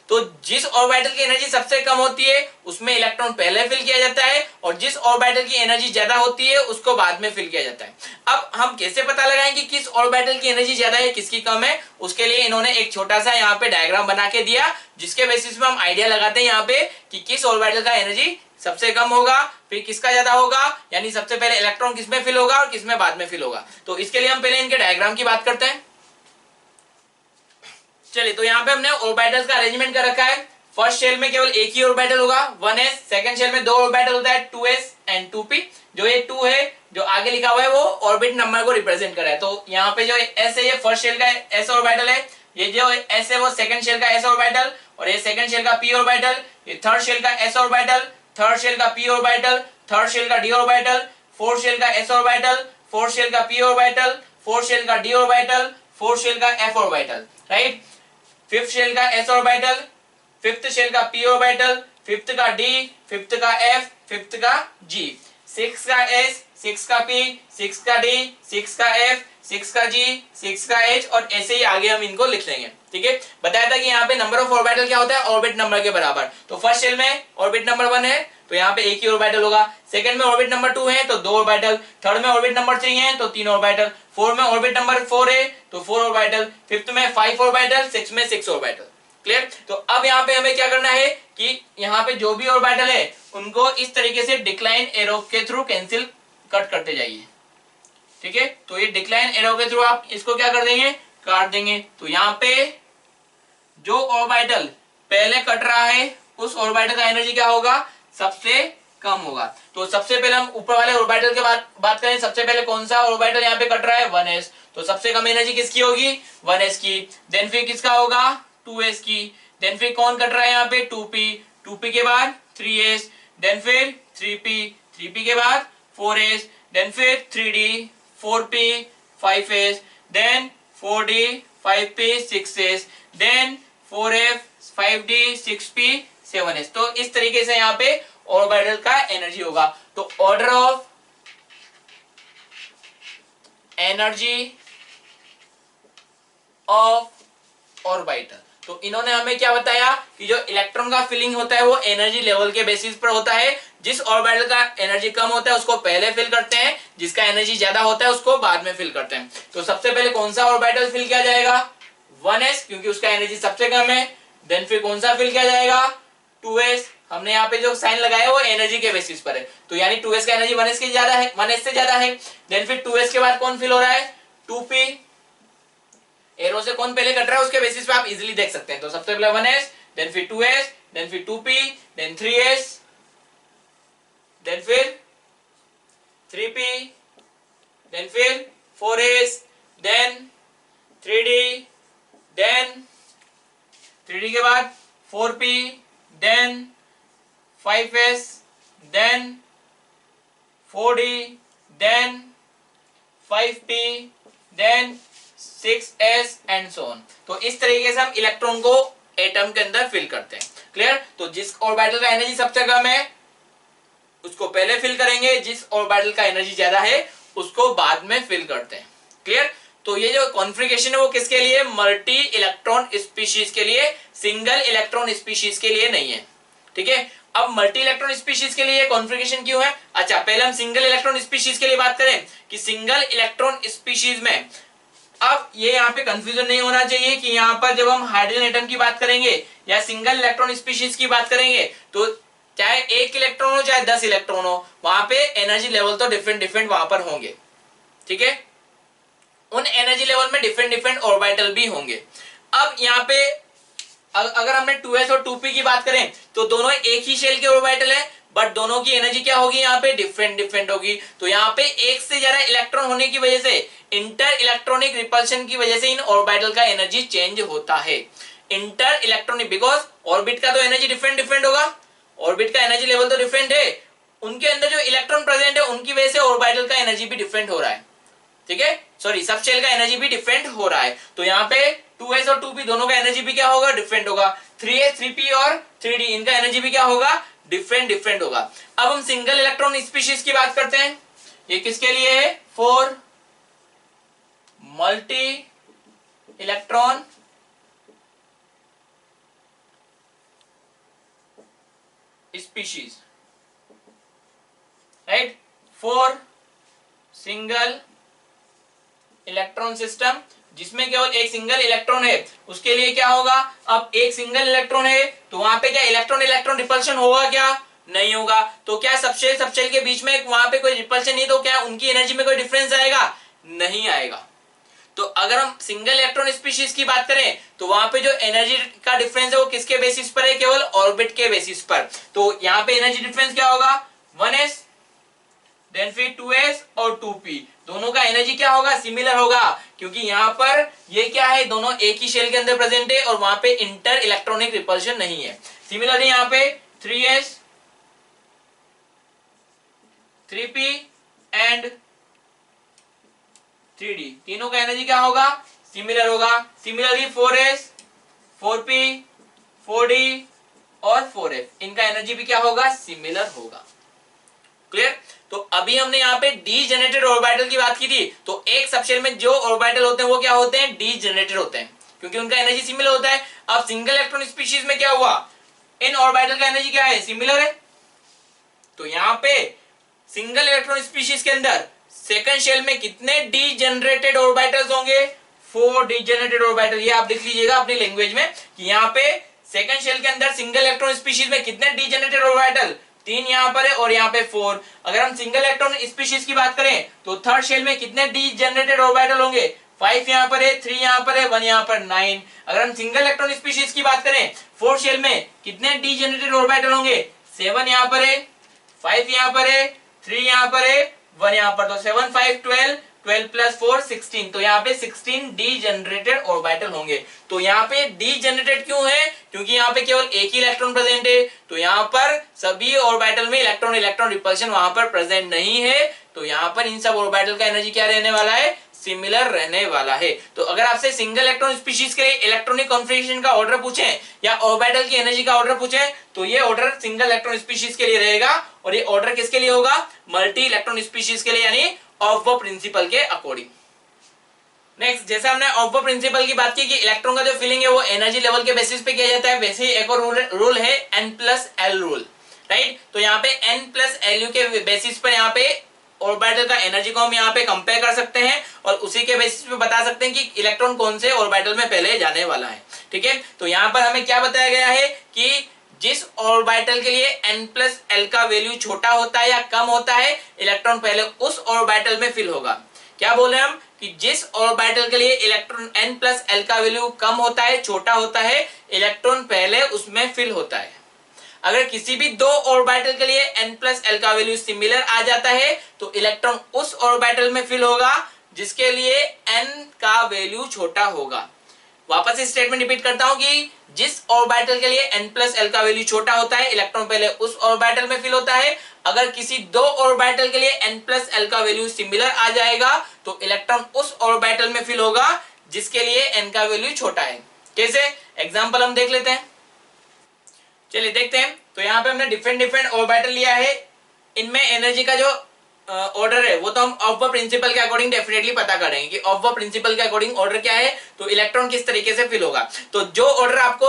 A: तो जिस ऑर्बिटल की एनर्जी सबसे कम होती है उसमें इलेक्ट्रॉन पहले फिल किया जाता है और जिस ऑर्बिटल की एनर्जी ज्यादा होती है उसको बाद में फिल किया जाता है। अब हम कैसे पता लगाएंगे कि किस ऑर्बिटल की एनर्जी ज्यादा है किसकी कम है? उसके लिए इन्होंने एक छोटा सा यहाँ पे डायग्राम बना के दिया जिसके बेसिस पे हम आइडिया लगाते हैं यहाँ पे कि किस ऑर्बिटल का एनर्जी सबसे कम होगा फिर किसका ज्यादा होगा, यानी सबसे पहले इलेक्ट्रॉन किसमें फिल होगा और किसमें बाद में फिल होगा। तो इसके लिए हम पहले इनके डायग्राम की बात करते हैं। चलिए, तो यहाँ पे हमने ऑर्बिटल्स का अरेंजमेंट कर रखा है। फर्स्ट शेल में केवल एक ही ऑर्बिटल होगा 1s, सेकंड शेल में दो ऑर्बिटल होता है 2s एंड 2p। जो ये 2 है जो आगे लिखा हुआ है वो ऑर्बिट नंबर को रिप्रेजेंट कर रहा है। तो यहाँ पे जो s है ये फर्स्ट शेल का s ऑर्बिटल है, ये जो s है वो सेकंड शेल का s ऑर्बिटल, और ये सेकंड शेल का p ऑर्बिटल, ये थर्ड शेल का s ऑर्बिटल, थर्ड शेल का p ऑर्बिटल, थर्ड शेल का d ऑर्बिटल, फोर्थ शेल का s ऑर्बिटल, फोर्थ शेल का p ऑर्बिटल, फोर्थ शेल का d ऑर्बिटल, फोर्थ शेल का f orbital, right. Fifth shell का s orbital, fifth shell का p orbital, fifth का d, fifth का f, fifth का g, six का s, सिक्स का p, सिक्स का d, सिक्स का f, सिक्स का g, सिक्स का h, और ऐसे ही आगे हम इनको लिख लेंगे। ठीक है, बताया था कि यहाँ पे नंबर ऑफ ऑर्बिटल क्या होता है ऑर्बिट नंबर के बराबर। तो फर्स्ट शेल में ऑर्बिट नंबर 1 है तो यहाँ पे एक ही ऑर्बिटल होगा, सेकंड में ऑर्बिट नंबर 2 है तो 2 ऑर्बिटल, थर्ड में ऑर्बिट नंबर 3 है तो 3 ऑर्बिटल, फोर्थ में ऑर्बिट नंबर 4 है तो 4 ऑर्बिटल, फिफ्थ में 5 ऑर्बिटल, सिक्स में 6 ऑर्बिटल। क्लियर? तो अब यहाँ पे हमें क्या करना है कि यहाँ पे जो भी ऑर्बिटल है उनको इस तरीके से डिक्लाइन एरो के थ्रू कैंसिल कट करते जाइए। ठीक है, तो ये डिक्लाइन एरो के थ्रू आप इसको क्या कर देंगे, काट देंगे। तो यहाँ पे जो ऑर्बिटल पहले कट रहा है उस ऑर्बिटल का एनर्जी क्या होगा, सबसे कम होगा। तो सबसे पहले हम ऊपर वाले ऑर्बिटल के बात करें, सबसे पहले कौन सा ऑर्बिटल यहाँ पे कट रहा है 1s, तो सबसे कम एनर्जी किसकी होगी 1s की। देन फिर किसका होगा 2s की। देन फिर कौन कट रहा है यहाँ पे 2p, 2p के बाद 3s, देन फिर 3p, 3p के बाद 4s, देन फिर 3d, 4p, 5s, then 4d, 5p, 6s, then 4f, 5d, 6p, 7s। तो इस तरीके से यहाँ पे ऑर्बिटल का एनर्जी होगा। तो order of energy of orbital, तो इन्होंने हमें क्या बताया कि जो इलेक्ट्रॉन का फिलिंग होता है वो एनर्जी लेवल के बेसिस पर होता है। जिस ऑर्बिटल का एनर्जी कम होता है उसको पहले फिल करते हैं, जिसका एनर्जी ज्यादा होता है उसको बाद में फिल करते हैं। तो सबसे पहले कौन सा ऑर्बिटल फिल किया जाएगा 1s, क्योंकि उसका एनर्जी सबसे कम है। देन फिर कौन सा फिल किया जाएगा 2s, हमने यहाँ पे जो साइन लगाया वो एनर्जी के बेसिस पर है, तो यानी 2s का एनर्जी 1s की ज्यादा है, 1s से ज्यादा है। देन फिर 2s के बाद कौन फिल हो रहा है 2p, एरो से कौन पहले कट रहा है उसके बेसिस पे आप इजीली देख सकते हैं। तो सबसे पहले 1s, देन फिर 2s, देन फिर 2p, देन 3s, देन फिर 3p, देन फिर 4s, then 3d, then 3d के बाद 4p, then 5s, then 4d, then 5p, then 6s and so on. तो इस तरीके से हम इलेक्ट्रॉन को एटम के अंदर फिल करते हैं। क्लियर? तो जिस ऑर्बिटल का एनर्जी सबसे कम है उसको पहले फिल करेंगे, जिस ऑर्बिटल का एनर्जी ज्यादा है उसको बाद में फिल करते हैं। क्लियर? तो ये जो कॉन्फ़िगरेशन है वो किसके लिए, मल्टी इलेक्ट्रॉन स्पीशीज के लिए, सिंगल इलेक्ट्रॉन स्पीशीज के लिए नहीं है। ठीक है, अब मल्टी इलेक्ट्रॉन स्पीशीज के लिए कॉन्फ़िगरेशन क्यों है? अच्छा, पहले हम सिंगल इलेक्ट्रॉन स्पीशीज के लिए बात करें कि सिंगल इलेक्ट्रॉन स्पीशीज में, अब ये यहाँ पे कंफ्यूजन नहीं होना चाहिए कि यहाँ पर जब हम हाइड्रोजन एटम की बात करेंगे या सिंगल इलेक्ट्रॉन स्पीशीज की बात करेंगे तो चाहे 1 इलेक्ट्रॉन हो चाहे 10 इलेक्ट्रॉन हो, वहां पे एनर्जी लेवल तो डिफरेंट डिफरेंट वहां पर होंगे। ठीक है, उन एनर्जी लेवल में डिफरेंट डिफरेंट ऑर्बिटल भी होंगे। अब यहाँ पे अगर हमने 2s और 2p की बात करें तो दोनों एक ही शेल के ऑर्बिटल है, बट दोनों की एनर्जी क्या होगी यहाँ पे डिफरेंट डिफरेंट होगी। तो यहाँ पे एक से ज्यादा इलेक्ट्रॉन होने की वजह से, इंटर इलेक्ट्रॉनिक रिपल्शन की वजह से इन ऑर्बिटल का एनर्जी चेंज होता है। इंटर इलेक्ट्रॉनिक, बिकॉज ऑर्बिट का तो एनर्जी डिफरेंट डिफरेंट होगा, ऑर्बिट का एनर्जी लेवल तो डिफरेंट है, उनके अंदर जो इलेक्ट्रॉन प्रेजेंट है उनकी वजह से ऑर्बिटल का एनर्जी भी डिफरेंट हो रहा है। ठीक है, सॉरी, सब शेल का एनर्जी भी डिफरेंट हो रहा है। तो यहाँ पे 2s और 2p दोनों का एनर्जी भी क्या होगा, डिफरेंट होगा। 3s, 3p और 3d इनका एनर्जी भी क्या होगा, डिफरेंट डिफरेंट होगा। अब हम सिंगल इलेक्ट्रॉन स्पीशीज की बात करते हैं। ये किसके लिए है? For multi electron species, right, for single electron system जिसमें केवल एक सिंगल इलेक्ट्रॉन है, उसके लिए क्या होगा? अब एक सिंगल इलेक्ट्रॉन है तो वहां पे क्या इलेक्ट्रॉन इलेक्ट्रॉन रिपल्शन होगा? क्या नहीं होगा। तो क्या सबशेल सबशेल के बीच में वहां पे कोई रिपल्शन नहीं, तो क्या उनकी एनर्जी में कोई डिफरेंस आएगा? नहीं आएगा। तो अगर हम सिंगल इलेक्ट्रॉन स्पीशीज की बात करें तो वहां पे जो एनर्जी का डिफरेंस है वो किसके बेसिस पर है? केवल ऑर्बिट के बेसिस पर। तो यहाँ पे एनर्जी डिफरेंस क्या होगा? 1s, देन फिर 2s और 2p, दोनों का एनर्जी क्या होगा? सिमिलर होगा, क्योंकि यहाँ पर ये क्या है, दोनों एक ही शेल के अंदर प्रेजेंट है और वहां पे इंटर इलेक्ट्रॉनिक रिपल्शन नहीं है। सिमिलर है यहाँ पे 3s, 3p एंड 3d, तीनों का एनर्जी क्या होगा? सिमिलर होगा। सिमिलरली 4s, 4p, 4d और 4f, इनका एनर्जी भी क्या होगा? सिमिलर होगा। क्लियर? तो अभी हमने यहाँ पे डी जनरेटेड ऑर्बिटल की बात की थी। तो एक सबशेल में जो ऑर्बिटल होते हैं वो क्या होते हैं? डी जनरेटेड होते हैं, क्योंकि उनका एनर्जी सिमिलर होता है। अब सिंगल इलेक्ट्रॉन स्पीशीज में क्या हुआ? इन ऑर्बिटल का एनर्जी क्या है? सिमिलर है। तो यहाँ पे सिंगल इलेक्ट्रॉन स्पीशीज के अंदर सेकंड शेल में कितने डी जनरेटेड ऑर्बिटल्स होंगे? 4 डी जनरेटेड ऑर्बिटल। ये आप लिख लीजिएगा अपनी लैंग्वेज में कि यहाँ पे सेकंड शेल के अंदर सिंगल इलेक्ट्रॉन स्पीशीज में कितने डी जनरेटेड ऑर्बिटल? 3 यहाँ पर है और यहाँ पे 4। अगर हम सिंगल इलेक्ट्रॉन स्पीशीज की बात करें तो थर्ड शेल में कितने डी जनरेटेड ऑर्बिटल होंगे? 5 यहाँ पर है, 3 यहाँ पर है, 1 यहाँ पर, 9। अगर हम सिंगल इलेक्ट्रॉन स्पीशीज की बात करें फोर्थ शेल में कितने डी जनरेटेड ऑर्बिटल होंगे? 7 यहाँ पर है, 5 यहाँ पर है, 3 यहाँ पर है, 1 यहाँ पर। तो 7, 5, 12, 12 प्लस 4 16। तो यहाँ पे 16 डी जनरेटेड ऑर्बिटल होंगे। तो यहाँ पे डी जनरेटेड क्यों है? क्योंकि यहाँ पे केवल एक ही इलेक्ट्रॉन प्रेजेंट है। तो यहाँ पर सभी ऑर्बिटल में इलेक्ट्रॉन इलेक्ट्रॉन रिपल्शन वहां पर प्रेजेंट नहीं है। तो यहाँ पर इन सब ऑर्बिटल का एनर्जी क्या रहने वाला है? सिमिलर रहने वाला है। तो अगर आपसे सिंगल इलेक्ट्रॉन स्पीशीज के लिए इलेक्ट्रॉनिक कॉन्फ़िगरेशन का ऑर्डर पूछें या ऑर्बिटल की एनर्जी का ऑर्डर पूछें तो ये ऑर्डर सिंगल इलेक्ट्रॉन स्पीशीज के लिए रहेगा और ये ऑर्डर किसके लिए होगा? मल्टी इलेक्ट्रॉन स्पीशीज के लिए, यानी ऑफ प्रिंसिपल के अकॉर्डिंग। नेक्स्ट, जैसे हमने ऑफ प्रिंसिपल की बात की कि इलेक्ट्रॉन का जो फिलिंग है वो एनर्जी लेवल के बेसिस पे किया जाता है, वैसे ही एक और रूल है n+l रूल, राइट। तो यहाँ पे n+lu के बेसिस पर यहाँ पे ऑर्बिटल का एनर्जी को हम यहाँ पे कंपेयर कर सकते हैं और उसी के बेसिस पे बता सकते हैं कि इलेक्ट्रॉन कौन से ऑर्बिटल में पहले जाने वाला है। ठीक है, तो यहाँ पर हमें क्या बताया गया है कि जिस ऑर्बिटल के लिए n+l का वैल्यू छोटा होता है या कम होता है, इलेक्ट्रॉन पहले उस ऑर्बिटल में फिल होगा। क्या बोले हम कि जिस ऑर्बिटल के लिए इलेक्ट्रॉन n+l का वैल्यू कम होता है, छोटा होता है, इलेक्ट्रॉन पहले उसमें फिल होता है। अगर किसी भी दो ऑर्बिटल के लिए n+l का वैल्यू सिमिलर आ जाता है तो इलेक्ट्रॉन उस ऑर्बिटल में फिल होगा जिसके लिए n का वैल्यू छोटा होगा। वापस इस स्टेटमेंट रिपीट करता हूं कि जिस ऑर्बिटल के लिए n+l का वैल्यू छोटा होता है, इलेक्ट्रॉन पहले उस ऑर्बिटल में फिल होता है। अगर किसी दो ऑर्बिटल के लिए n+l का वैल्यू सिमिलर आ जाएगा तो इलेक्ट्रॉन उस ऑर्बिटल में फिल होगा जिसके लिए n का वैल्यू छोटा है। कैसे? एग्जांपल हम देख लेते हैं। चलिए देखते हैं। तो यहाँ पे हमने डिफरेंट ऑर्बिटल लिया है, इनमें एनर्जी का जो ऑर्डर है वो तो हम ऑफ द प्रिंसिपल के अकॉर्डिंग डेफिनेटली पता करेंगे कि ऑफ द प्रिंसिपल के अकॉर्डिंग ऑर्डर क्या है, तो इलेक्ट्रॉन किस तरीके से फिल होगा। तो जो ऑर्डर आपको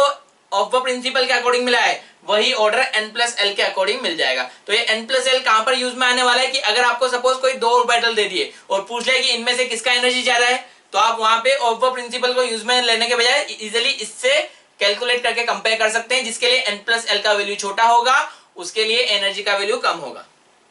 A: ऑफ द प्रिंसिपल के अकॉर्डिंग मिला है वही ऑर्डर n+l के अकॉर्डिंग मिल जाएगा। तो ये n+l कहां पर यूज में आने वाला है कि अगर आपको सपोज कोई दो ऑर्बिटल दे दिए और पूछ ले कि इनमें से किसका एनर्जी ज्यादा है, तो आप वहां पे ऑफ द प्रिंसिपल को यूज में लेने के बजाय इजिली इससे कैलकुलेट करके कंपेयर कर सकते हैं। जिसके लिए n+l का वैल्यू छोटा होगा उसके लिए एनर्जी का वैल्यू कम होगा,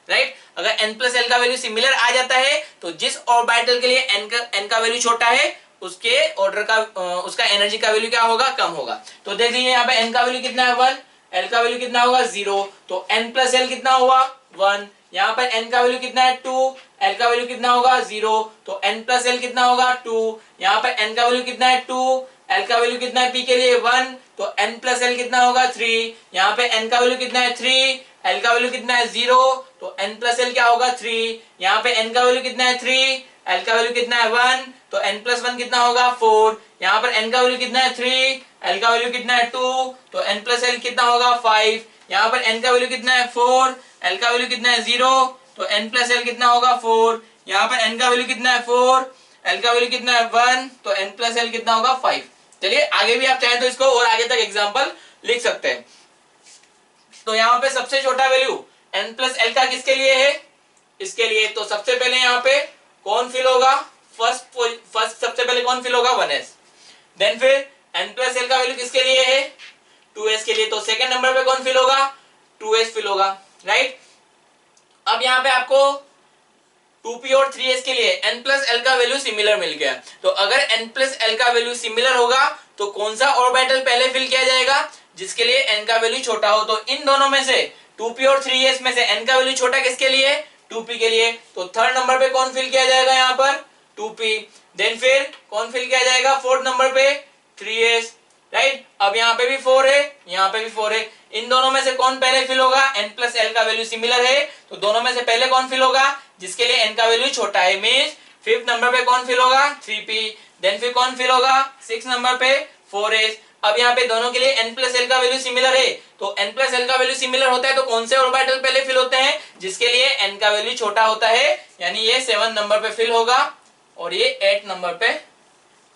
A: राइट। अगर n+l का वैल्यू सिमिलर आ जाता है तो जिस ऑर्बिटल के लिए n का वैल्यू छोटा है उसके ऑर्डर का उसका एनर्जी का वैल्यू क्या होगा? कम होगा। तो देख लीजिए यहाँ पे n का वैल्यू कितना है? 1, l का वैल्यू कितना होगा? 0। तो n+l कितना हुआ? 1। यहाँ पर n का वैल्यू कितना है? 2, l का वैल्यू कितना होगा? 0। तो n+l कितना होगा? 2। यहाँ पर n का वैल्यू कितना है? 2, l का वैल्यू कितना है p के लिए? 1। तो n+l कितना होगा? 3। यहाँ पे n का वैल्यू कितना है? 3, l का वैल्यू कितना है? 0। तो n+l क्या होगा? 3। यहाँ पे n का वैल्यू कितना है? 3, l का वैल्यू कितना है? 1। तो n+1 कितना होगा? 4। यहाँ पर n का वैल्यू कितना है? 3, l का वैल्यू कितना है? 2। तो n+l कितना होगा? 5। यहाँ पर n का वैल्यू कितना है 4, l का वैल्यू कितना है 0, तो n प्लस l कितना होगा 4। यहाँ पर n का वैल्यू कितना है 4, l का वैल्यू कितना है 1, तो n प्लस l कितना होगा 5। चलिए आगे भी आप चाहें तो इसको और आगे तक एग्जाम्पल लिख सकते हैं। तो यहाँ पे सबसे छोटा वैल्यू n प्लस l का किसके लिए है, इसके लिए। तो सबसे पहले यहाँ पे कौन फिल होगा, फर्स्ट सबसे पहले कौन फिल होगा 1s। देन फिर n प्लस l का वैल्यू किसके लिए है 2s के लिए, तो सेकंड नंबर पे कौन फिल होगा 2s फिल होगा, राइट। अब यहाँ पे आपको 2p और 3s के लिए n प्लस l का वैल्यू सिमिलर मिल गया। तो अगर n प्लस l का वैल्यू सिमिलर होगा तो कौन सा ऑर्बिटल पहले फिल किया जाएगा, जिसके लिए n का वैल्यू छोटा हो। तो इन दोनों में से 2p और 3s में से n का वैल्यू छोटा किसके लिए 2p के लिए, तो थर्ड नंबर पे कौन फिल किया जाएगा यहाँ पर 2p। देन फिर कौन फिल किया जाएगा फोर्थ नंबर पे 3s, राइट। अब यहाँ पे भी 4 है, यहाँ पे भी 4 है। इन दोनों में से कौन पहले फिल होगा, n प्लस l का वैल्यू सिमिलर है तो दोनों में से पहले कौन फिल होगा, जिसके लिए n का वैल्यू छोटा है, मींस फिफ्थ नंबर पे कौन फिल होगा 3p। देन फिर कौन फिल होगा 6 नंबर पे 4s। अब यहाँ पे दोनों के लिए n प्लस l का वैल्यू सिमिलर है, तो n प्लस l का वैल्यू सिमिलर होता है तो कौन से ऑर्बिटल पहले फिल होते हैं, जिसके लिए n का वैल्यू छोटा होता है, यानी ये 7 नंबर पे फिल होगा और ये 8 नंबर पे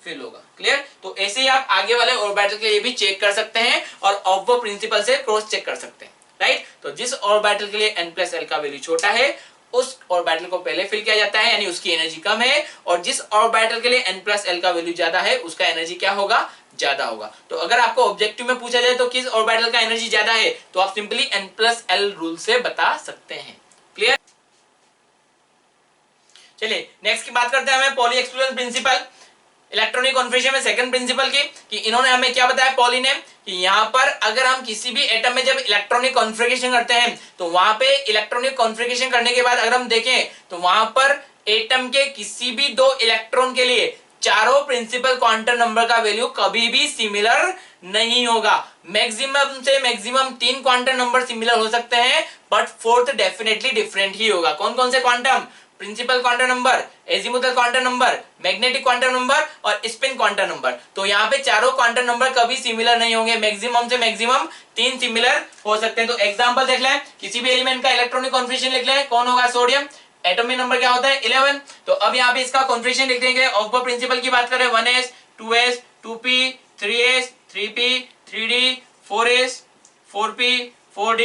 A: फिल होगा। क्लियर। तो ऐसे ही आप आगे वाले ऑर्बिटल के लिए भी चेक कर सकते हैं और ऑफ प्रिंसिपल से क्रॉस चेक कर सकते हैं, राइट। तो जिस ऑर्बिटल के लिए n प्लस l का वैल्यू छोटा है उस ऑर्बिटल को पहले फिल किया जाता है, यानी उसकी एनर्जी कम है, और जिस ऑर्बिटल के लिए n प्लस l का वैल्यू ज्यादा है उसका एनर्जी क्या होगा, ज्यादा होगा। तो अगर आपको ऑब्जेक्टिव में पूछा जाए तो किस ऑर्बिटल का एनर्जी ज्यादा है, तो आप simply n plus l rule से बता सकते हैं। क्लियर। चलिए नेक्स्ट की बात करते हैं हमें poly exclusion principle, electronic configuration में सेकंड प्रिंसिपल की, कि इन्होंने हमें क्या बताया पॉली ने, कि यहाँ पर अगर हम किसी भी एटम में जब इलेक्ट्रॉनिक कॉन्फ़िगरेशन करते हैं तो वहां पे इलेक्ट्रॉनिक कॉन्फ़िगरेशन करने के बाद अगर हम देखें तो वहां पर एटम के किसी भी दो इलेक्ट्रॉन के लिए चारों प्रिंसिपल क्वांटम नंबर का वैल्यू कभी भी सिमिलर नहीं होगा। मैक्सिमम से मैक्सिमम 3 क्वांटम नंबर सिमिलर हो सकते हैं, बट फोर्थ डेफिनेटली डिफरेंट ही होगा। कौन कौन से quantum, principal quantum number, azimuthal quantum number, magnetic quantum number और स्पिन क्वांटम नंबर। तो यहाँ पे चारों क्वांटम नंबर कभी सिमिलर नहीं होंगे, मैक्सिमम से मैक्सिमम 3 सिमिलर हो सकते हैं। तो एग्जांपल देख लें, किसी भी एलिमेंट का इलेक्ट्रॉनिक कॉन्फ़िगरेशन लिख लें, कौन होगा सोडियम, एटॉमिक नंबर क्या होता है 11। तो अब यहाँ पे इसका कॉन्फ़िगरेशन लिख देंगे। ऑफ प्रिंसिपल की बात करें 1s 2s 2p 3s 3p 3d 4s 4p 4d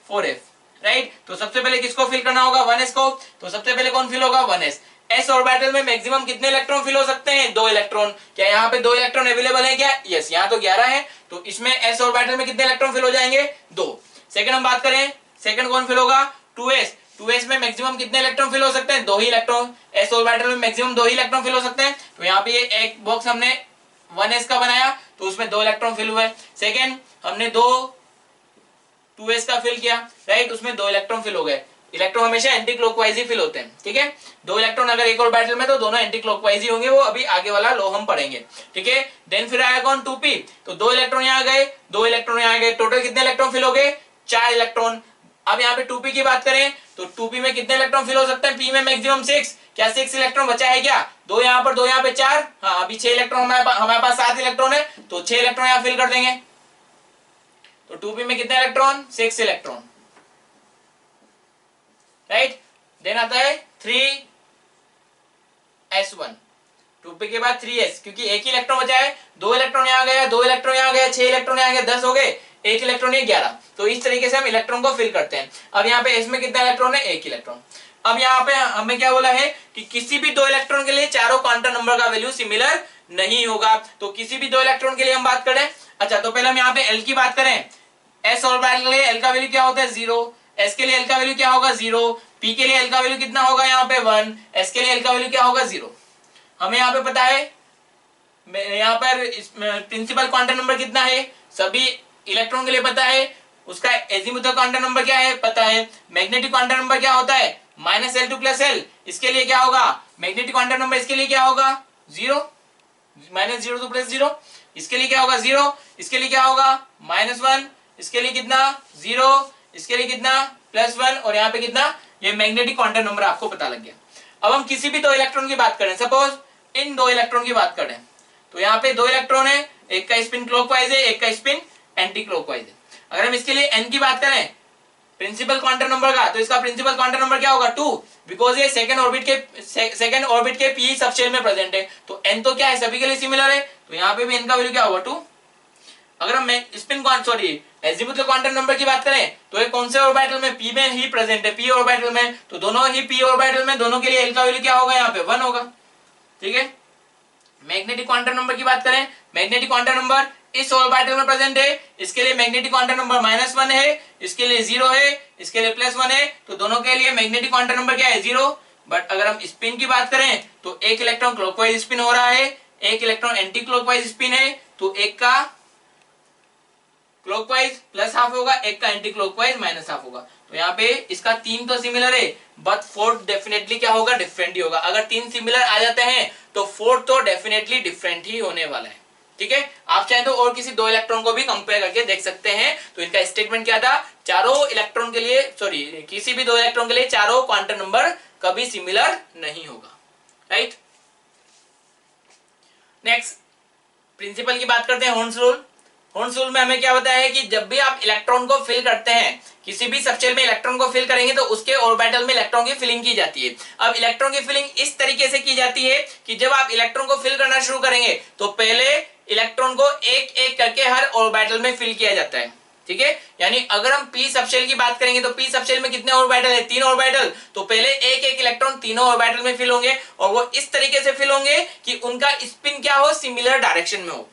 A: 4f, right. तो सबसे पहले किसको फिल करना होगा 1s को, तो सबसे पहले कौन फिल होगा 1s। s ऑर्बिटल में मैक्सिमम कितने इलेक्ट्रॉन फिल हो सकते हैं 2 इलेक्ट्रॉन। क्या यहाँ पे 2 इलेक्ट्रॉन अवेलेबल है क्या, यस। यहाँ तो 11 है तो इसमें s ऑर्बिटल में कितने इलेक्ट्रॉन फिल हो जाएंगे 2। सेकंड हम बात करें, सेकंड कौन फिल होगा 2s में मैक्सिमम कितने इलेक्ट्रॉन फिल हो सकते हैं 2 ही इलेक्ट्रॉन। s ऑर्बिटल में मैक्सिमम 2 ही इलेक्ट्रॉन फिल हो सकते हैं, तो यहाँ पे एक बॉक्स हमने 1s का बनाया तो उसमें 2 इलेक्ट्रॉन फिल हुए। सेकंड हमने 2s का फिल किया, राइट, उसमें 2 इलेक्ट्रॉन फिल हो गए। इलेक्ट्रॉन हमेशा एंटी क्लॉकवाइज ही फिल होते हैं, ठीक है। 2 इलेक्ट्रॉन अगर एक ऑर्बिटल में तो दोनों एंटी क्लॉकवाइज ही होंगे, वो अभी आगे वाला लो हम पढ़ेंगे, ठीक है। देन फिर आया कौन 2p, तो 2 इलेक्ट्रॉन यहाँ गए, 2 इलेक्ट्रॉन यहाँ गए, टोटल कितने इलेक्ट्रॉन फिल हो गए 4 इलेक्ट्रॉन। अब यहाँ पे 2p की बात करें तो 2p में कितने इलेक्ट्रॉन फिल हो सकते हैं, p में मैक्सिमम 6, क्या 6 इलेक्ट्रॉन बचा है क्या, 2 यहाँ पर 2 यहाँ पे 4, हाँ अभी 6 इलेक्ट्रॉन हमारे पास 7 इलेक्ट्रॉन है तो 6 इलेक्ट्रॉन यहाँ फिल कर देंगे। तो 2p में कितने इलेक्ट्रॉन 6 इलेक्ट्रॉन, राइट। देन आता है 3s1, 2p के बाद 3s, क्योंकि एक ही इलेक्ट्रॉन बचा है, 2 इलेक्ट्रॉन यहाँ गया, 2 इलेक्ट्रॉन यहाँ गया, 6 इलेक्ट्रॉन यहाँ गया, 10 हो गए, 1 इलेक्ट्रॉन ये 11। तो इस तरीके से हम इलेक्ट्रॉन को फिल करते हैं। अब यहाँ पे इसमें कितना इलेक्ट्रॉन है 1 इलेक्ट्रॉन। अब यहाँ पे हमें क्या बोला है कि किसी भी 2 इलेक्ट्रॉन के लिए चारों क्वांटम नंबर का वैल्यू सिमिलर नहीं होगा। तो किसी भी 2 इलेक्ट्रॉन के लिए हम बात करें, अच्छा तो पहले हम यहाँ पे l की बात करें, s ऑर्बिटल के लिए l का वैल्यू क्या होता है 0, s के लिए l का वैल्यू क्या होगा 0, p के लिए l का वैल्यू कितना होगा यहाँ पे 1, s के लिए l का वैल्यू क्या होगा 0। हमें यहाँ पे पता है, यहाँ पर प्रिंसिपल क्वांटम नंबर कितना है सभी इलेक्ट्रॉन के लिए पता है, उसका एजीमुथल क्वांटम नंबर क्या है पता है, मैग्नेटिक क्वांटम नंबर क्या होता है -L2 + L, इसके लिए क्या होगा मैग्नेटिक क्वांटम नंबर, इसके लिए क्या होगा 0, -02 + 0, इसके लिए क्या होगा 0, इसके लिए क्या होगा -1, इसके लिए कितना 0, इसके लिए कितना +1 और यहाँ पे कितना, ये मैग्नेटिक क्वांटम नंबर आपको पता लग गया। अब हम किसी भी 2 इलेक्ट्रॉन की बात करें, सपोज इन 2 इलेक्ट्रॉन की बात करें तो यहाँ पे 2 इलेक्ट्रॉन है, एक का स्पिन क्लॉकवाइज है, एक का स्पिन एंटी क्लॉकवाइज है। अगर हम इसके लिए n की बात करें प्रिंसिपल क्वांटम नंबर का, तो इसका प्रिंसिपल क्वांटम नंबर क्या होगा 2, बिकॉज ये सेकंड ऑर्बिट के p सबशेल में प्रेजेंट है, तो n तो क्या है सभी के लिए सिमिलर है, तो यहाँ पे भी n का वैल्यू क्या होगा 2। अगर हम स्पिन एजिमुथल क्वांटम नंबर की बात करें तो ये कौन से ऑर्बिटल में p में ही प्रेजेंट है, p ऑर्बिटल में, तो दोनों ही p ऑर्बिटल में दोनों के लिए l का वैल्यू क्या होगा यहाँ पे 1 होगा। ठीक है, मैग्नेटिक क्वांटम नंबर की बात करें, मैग्नेटिक क्वांटम नंबर इस ऑर्बिटल में प्रेजेंट है, इसके लिए मैग्नेटिक क्वांटम नंबर -1 है, इसके लिए 0 है, इसके लिए +1 है, तो दोनों के लिए मैग्नेटिक क्वांटम नंबर क्या है 0। बट अगर हम स्पिन की बात करें तो एक इलेक्ट्रॉन क्लॉकवाइज स्पिन हो रहा है, एक इलेक्ट्रॉन एंटी क्लॉकवाइज स्पिन है, तो एक का क्लॉकवाइज +½ होगा, एक का एंटी क्लॉकवाइज -½ होगा। तो यहाँ पे इसका 3 तो सिमिलर है, बट 4 डेफिनेटली क्या होगा डिफरेंट ही होगा। अगर 3 सिमिलर आ जाते हैं तो 4 तो डेफिनेटली डिफरेंट ही होने वाला है। ठीक है, आप चाहे तो और किसी 2 इलेक्ट्रॉन को भी कंपेयर करके देख सकते हैं। तो इनका स्टेटमेंट क्या था, चारों इलेक्ट्रॉन के लिए किसी भी 2 इलेक्ट्रॉन के लिए चारों क्वांटम नंबर कभी सिमिलर नहीं होगा। राइट, नेक्स्ट प्रिंसिपल की बात करते हैं, हॉर्न्स रूल। हॉर्न्स रूल में हमें क्या बताया है कि जब भी आप इलेक्ट्रॉन को फिल करते हैं, किसी भी सबशेल में इलेक्ट्रॉन को फिल करेंगे तो उसके ऑर्बिटल में इलेक्ट्रॉन की फिलिंग की जाती है। अब इलेक्ट्रॉन की फिलिंग इस तरीके से की जाती है कि जब आप इलेक्ट्रॉन को फिल करना शुरू करेंगे तो पहले इलेक्ट्रॉन को एक एक करके हर ऑर्बिटल में फिल किया जाता है। ठीक है, यानी अगर हम p सबशेल की बात करेंगे तो p सबशेल में कितने ऑर्बिटल है 3 ऑर्बिटल, तो पहले एक एक इलेक्ट्रॉन तीनों ऑर्बिटल में फिल होंगे और वो इस तरीके से फिल होंगे कि उनका स्पिन क्या हो सिमिलर डायरेक्शन में हो।